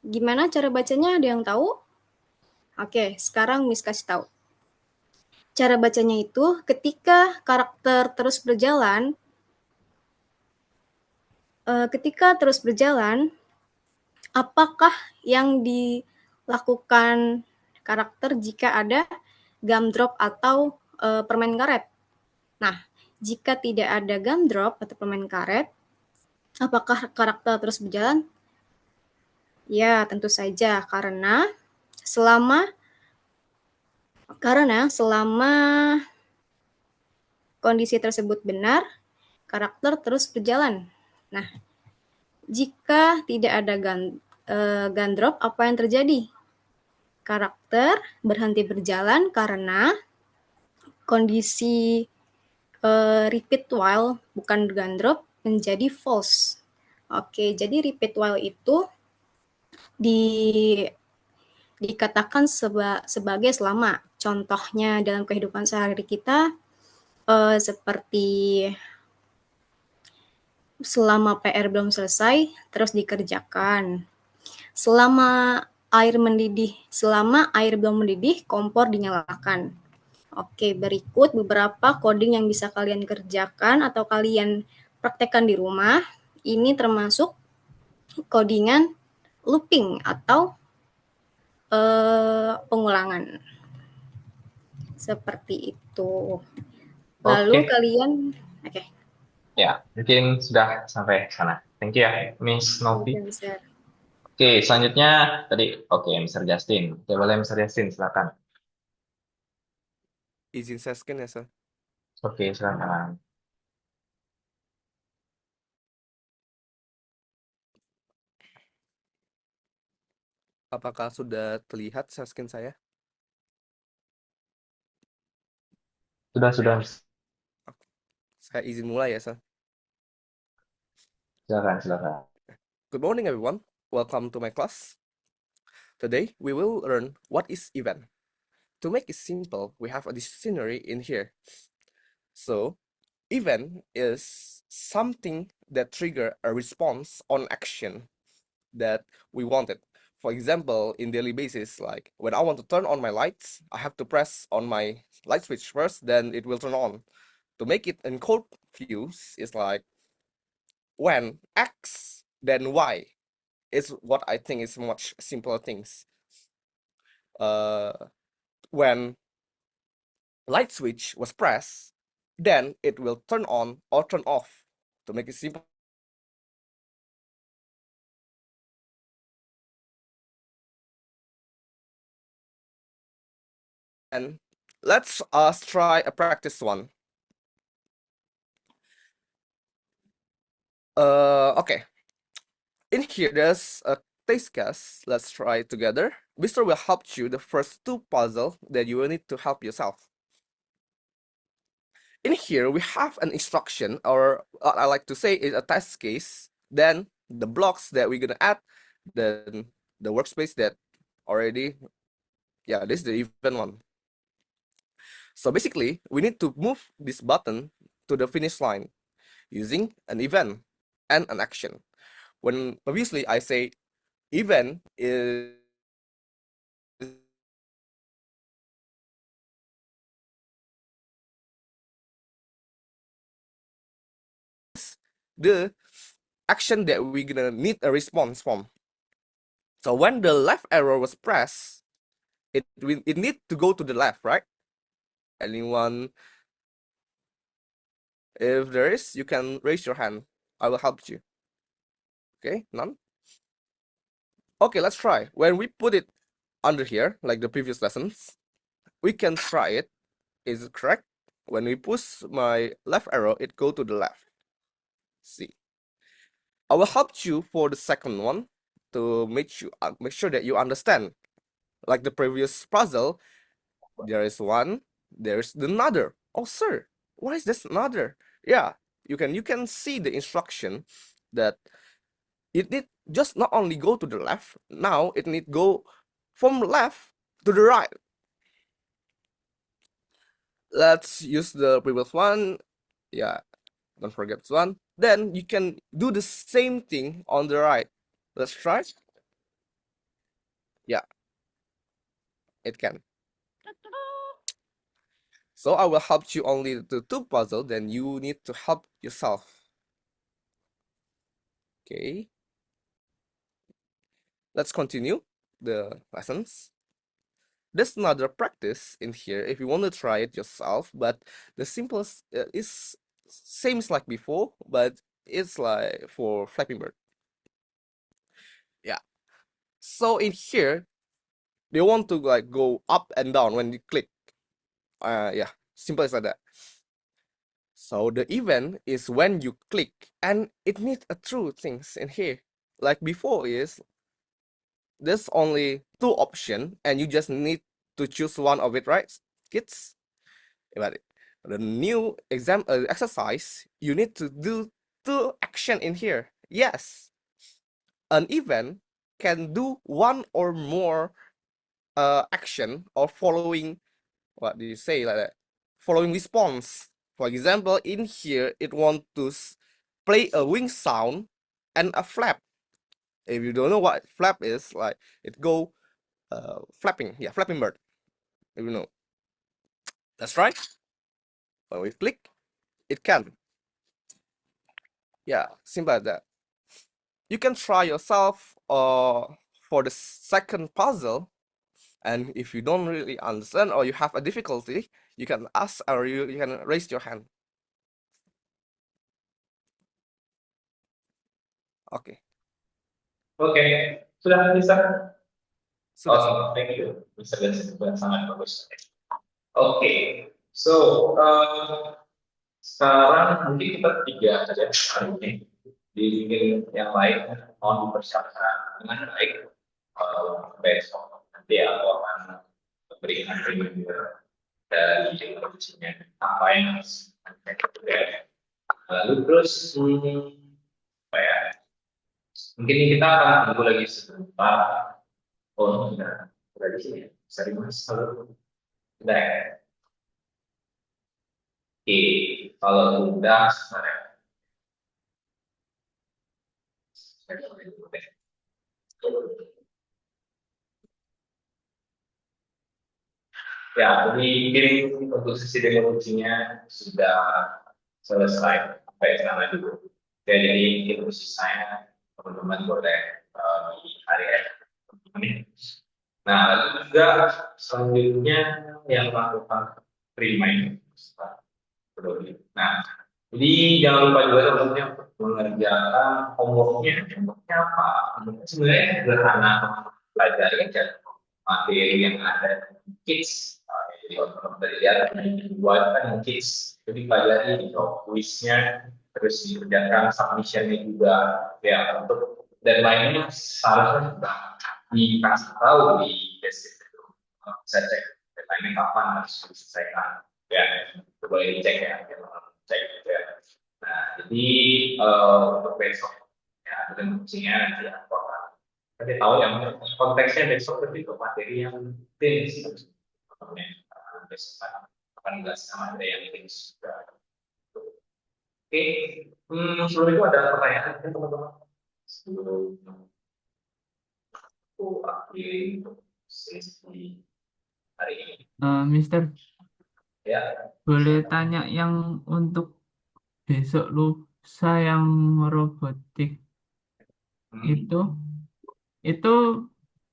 Gimana cara bacanya? Ada yang tahu? Oke, sekarang Miss kasih tahu. Cara bacanya itu ketika karakter terus berjalan, apakah yang dilakukan karakter jika ada gumdrop atau permen karet? Nah, jika tidak ada gumdrop atau permen karet, apakah karakter terus berjalan? Ya, tentu saja, karena selama kondisi tersebut benar, karakter terus berjalan. Nah, jika tidak ada gumdrop, apa yang terjadi? Karakter berhenti berjalan karena kondisi repeat while, bukan gumdrop, menjadi false. Oke, jadi repeat while itu dikatakan sebagai selama. Contohnya dalam kehidupan sehari-hari kita seperti selama PR belum selesai terus dikerjakan. Selama air belum mendidih, kompor dinyalakan. Oke, berikut beberapa coding yang bisa kalian kerjakan atau kalian praktekkan di rumah. Ini termasuk codingan looping atau pengulangan. Seperti itu. Lalu kalian, oke. Ya, mungkin sudah sampai sana. Thank you ya, Miss Novi. Bisa. Oke, selanjutnya tadi, Mr. Justin. Oke, boleh Mr. Justin, silakan. izin share screen ya, Sir. Oke, silakan. Apakah sudah terlihat share screen saya? Sudah. Saya izin mulai ya, Sir. Silakan. Good morning, everyone. Welcome to my class. Today, we will learn what is event. To make it simple, we have a dictionary in here. So, event is something that trigger a response on action that we wanted. For example, in daily basis, like when I want to turn on my lights, I have to press on my light switch first, then it will turn on. To make it in code views, it's like when X, then Y is what I think is much simpler things. When light switch was pressed, then it will turn on or turn off. To make it simple, and let's try a practice one. Okay. In here, there's a test case. Let's try it together. Mister will help you the first two puzzles that you will need to help yourself. In here, we have an instruction, or what I like to say is a test case. Then the blocks that we're gonna add, then the workspace that already, yeah, this is the event one. So basically, we need to move this button to the finish line using an event and an action. When previously I say event is the action that we're gonna need a response from. So when the left arrow was pressed, it need to go to the left, right? Anyone? If there is, you can raise your hand. I will help you. Okay, none? Okay, let's try. When we put it under here, like the previous lessons, we can try it. Is it correct? When we push my left arrow, it go to the left. See. I will help you for the second one to make sure that you understand. Like the previous puzzle, there is one, there's another. Oh, sir, what is this another? Yeah, you can see the instruction that it need just not only go to the left, now it need go from left to the right. Let's use the previous one. Yeah, don't forget this one. Then you can do the same thing on the right. Let's try. Yeah, it can. So I will help you only the two puzzle, then you need to help yourself. Okay. Let's continue the lessons. There's another practice in here if you want to try it yourself, but the simplest is same as like before, but it's like for Flappy Bird. Yeah. So in here, they want to like go up and down when you click. Yeah, simple as like that. So the event is when you click, and it needs a true things in here. Like before is there's only two options, and you just need to choose one of it, right, kids? But the new exercise, you need to do two action in here. Yes, an event can do one or more action or following, what do you say like that? Following response. For example, in here, it want to play a wing sound and a flap. If you don't know what flap is, like it go flapping. Yeah, Flapping Bird. If you know. That's right. When we click, it can. Yeah, simple as that. You can try yourself for the second puzzle. And if you don't really understand or you have a difficulty, you can ask or you can raise your hand. Oke. Oke, sudah bisa. Sudah. Thank you, Mr. Benson, sangat bagus. Oke, So, sekarang mungkin kita tiga saja hari ini. Di mungkin yang lain mohon dipersiapkan dengan baik. Besok nanti aku akan berikan reminder dari introduksinya apa yang harus kita. Lalu terus apa ya? Mungkin kita akan tunggu lagi sebentar. Oh, sudah di sini. Sorry mas, halo. Sudah ya? Oke, kalau sudah, ya, ini untuk sesi demonya sudah selesai sampai sana dulu. Jadi introduksi saya, teman-teman boleh di hari ini. Nah, lalu juga selanjutnya yang melakukan remind. Nah, jadi jangan lupa juga teman-teman untuk mengerjakan homeworknya. Homeworknya apa? Homeworknya sebenarnya sederhana, pelajari aja materi yang ada di kids. Jadi teman-teman tadi lihat dibuat kan yang kids. Jadi pelajari jawab kuisnya, terus dikerjakan submissionnya juga. Ya, untuk deadline-nya seharusnya sudah dikasih tahu di basic itu. Bisa cek deadline-nya kapan harus diselesaikan. Ya, boleh dicek ya, cek gitu ya. Nah, jadi untuk besok ya dengan fungsinya nanti aku akan nanti tahu yang konteksnya besok lebih ke materi yang tim sih. Besok akan menjelaskan materi yang tim juga. Oke, sebelum itu ada pertanyaan kan teman-teman? Sebelum aku akhiri untuk sesi hari ini. Mister, Ya, boleh silakan. tanya yang untuk besok lusa yang robotik itu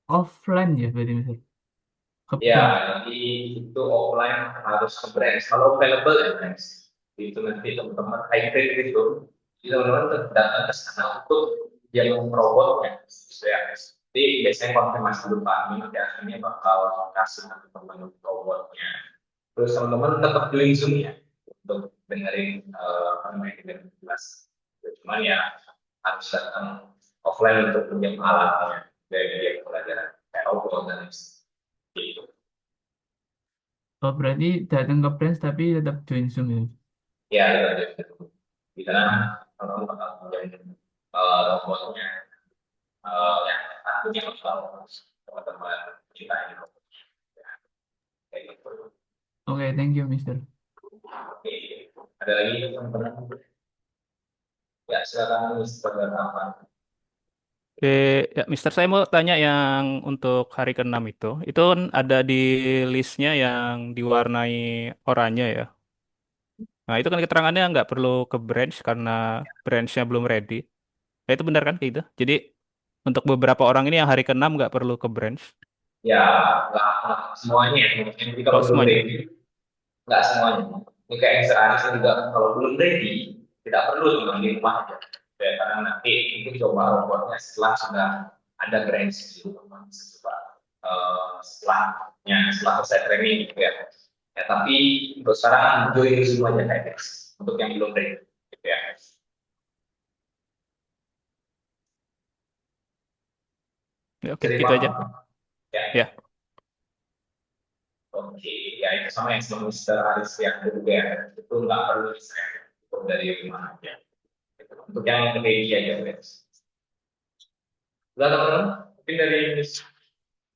offline ya berarti Mister? Ke Ya, bank. jadi itu offline harus ke branch. Kalau available ya branch. Itu nanti teman-teman hybrid gitu. Jadi teman-teman datang ke sana untuk yang robotnya. Ya. Jadi biasanya konfirmasi dulu Pak ini nanti akhirnya bakal kasih nanti teman-teman robotnya. Terus teman-teman tetap join Zoom ya untuk dengerin apa namanya dengan jelas. Cuman ya harus datang offline untuk pinjam alatnya dari pelajaran kayak robot dan gitu. Oh, berarti datang ke branch tapi tetap join Zoom ya? Ya, di sana kalau bakal menjadi robotnya yang punya teman-teman kita ini. Kayak gitu. Oke, thank you Mister. Oke, ada lagi teman-teman? Ya, silakan Mr. Apa? Oke, ya Mister saya mau tanya yang untuk hari ke-6 itu kan ada di listnya yang diwarnai oranye ya. Nah itu kan keterangannya nggak perlu ke branch karena branchnya belum ready. Ya, itu benar kan kayak gitu? Jadi untuk beberapa orang ini yang hari ke-6 nggak perlu ke branch. Ya, nggak semuanya. Mungkin kita Oh belum semuanya. ready, nggak semuanya. Ini kayak Mr. Aris juga kalau belum ready, tidak perlu cuma di rumah aja. Ya, karena nanti itu coba robotnya setelah sudah ada branch gitu, setelah selesai training gitu ya. Ya, tapi untuk sekarang join semuanya kayak guys, untuk yang belum ready gitu ya. Ya, oke, Jadi gitu aja. ya. Ya. Oke, ya itu sama yang sebelum Mr. Aris yang kedua itu nggak perlu saya cukup dari rumah aja. Untuk yang ready aja guys. Udah teman-teman, mungkin dari Mr.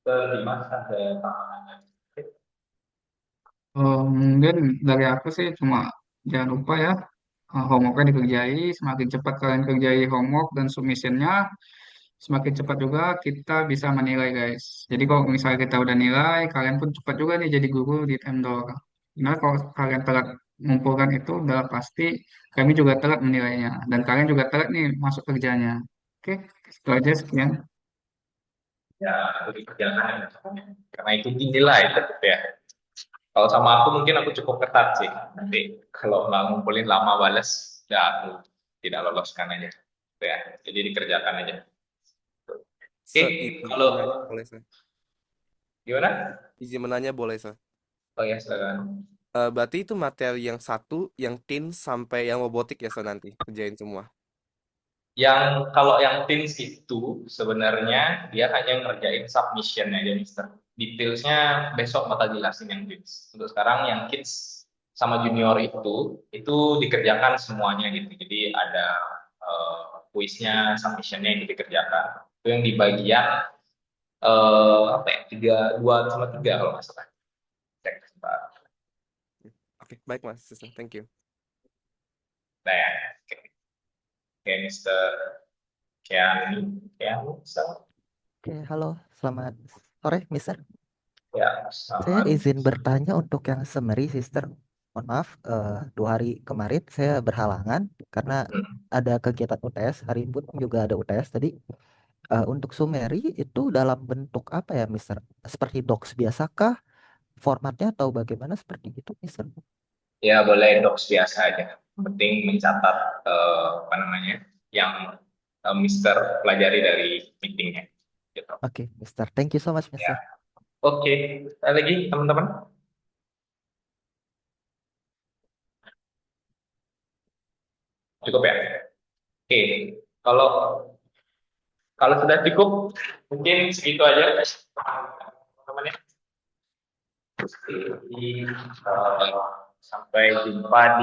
Dimas ada tambahan. Mungkin dari aku sih cuma jangan lupa ya, homeworknya dikerjai. Semakin cepat kalian kerjai homework dan submissionnya, semakin cepat juga kita bisa menilai guys. Jadi kalau misalnya kita udah nilai, kalian pun cepat juga nih jadi guru di Temdor. Nah kalau kalian telat mengumpulkan itu, udah pasti kami juga telat menilainya. Dan kalian juga telat nih masuk kerjanya. Oke, itu aja sekian. Ya, itu dikerjakan karena itu dinilai tetap ya. Kalau sama aku mungkin aku cukup ketat sih. Nanti kalau nggak ngumpulin lama balas, ya aku tidak loloskan aja. Ya, jadi dikerjakan aja. Oke, Izin kalau menanya boleh saya? gimana? Izin menanya boleh saya? Oh ya, silakan. berarti itu materi yang satu, yang tin sampai yang robotik ya, so nanti kerjain semua. Kalau yang teens itu sebenarnya dia hanya ngerjain submission aja, Mister. Detailsnya besok bakal jelasin yang teens. Untuk sekarang yang kids sama junior itu dikerjakan semuanya gitu. Jadi ada kuisnya, submissionnya yang dikerjakan. Itu yang di bagian apa ya, 2 sama 3 kalau nggak salah. Cek sebentar. Oke, baik Mas Susan, thank you. Nah, oke, Mister Keanu, Oke, halo, selamat sore, Mister. ya, Saya sama. izin bertanya untuk yang summary, Sister. Mohon maaf, 2 hari kemarin saya berhalangan karena ada kegiatan UTS. Hari ini pun juga ada UTS tadi. Untuk summary itu dalam bentuk apa ya, Mister? Seperti docs biasakah? Formatnya atau bagaimana seperti itu, Mister? Ya boleh docs biasa aja. Yang penting mencatat apa namanya yang Mister pelajari dari meetingnya. Gitu. Oke, Mister. Thank you so much, Ya. Mister. Oke. Ada lagi teman-teman? Cukup ya. Oke. Kalau kalau sudah cukup, mungkin segitu aja, teman-teman ya. Sampai jumpa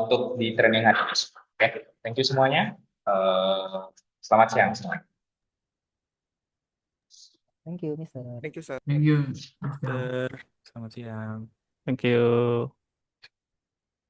untuk di training hari ini. Oke, thank you semuanya. Selamat siang semuanya. Thank you, Mister. Thank you, sir. Thank you, Mister. Selamat siang. Thank you.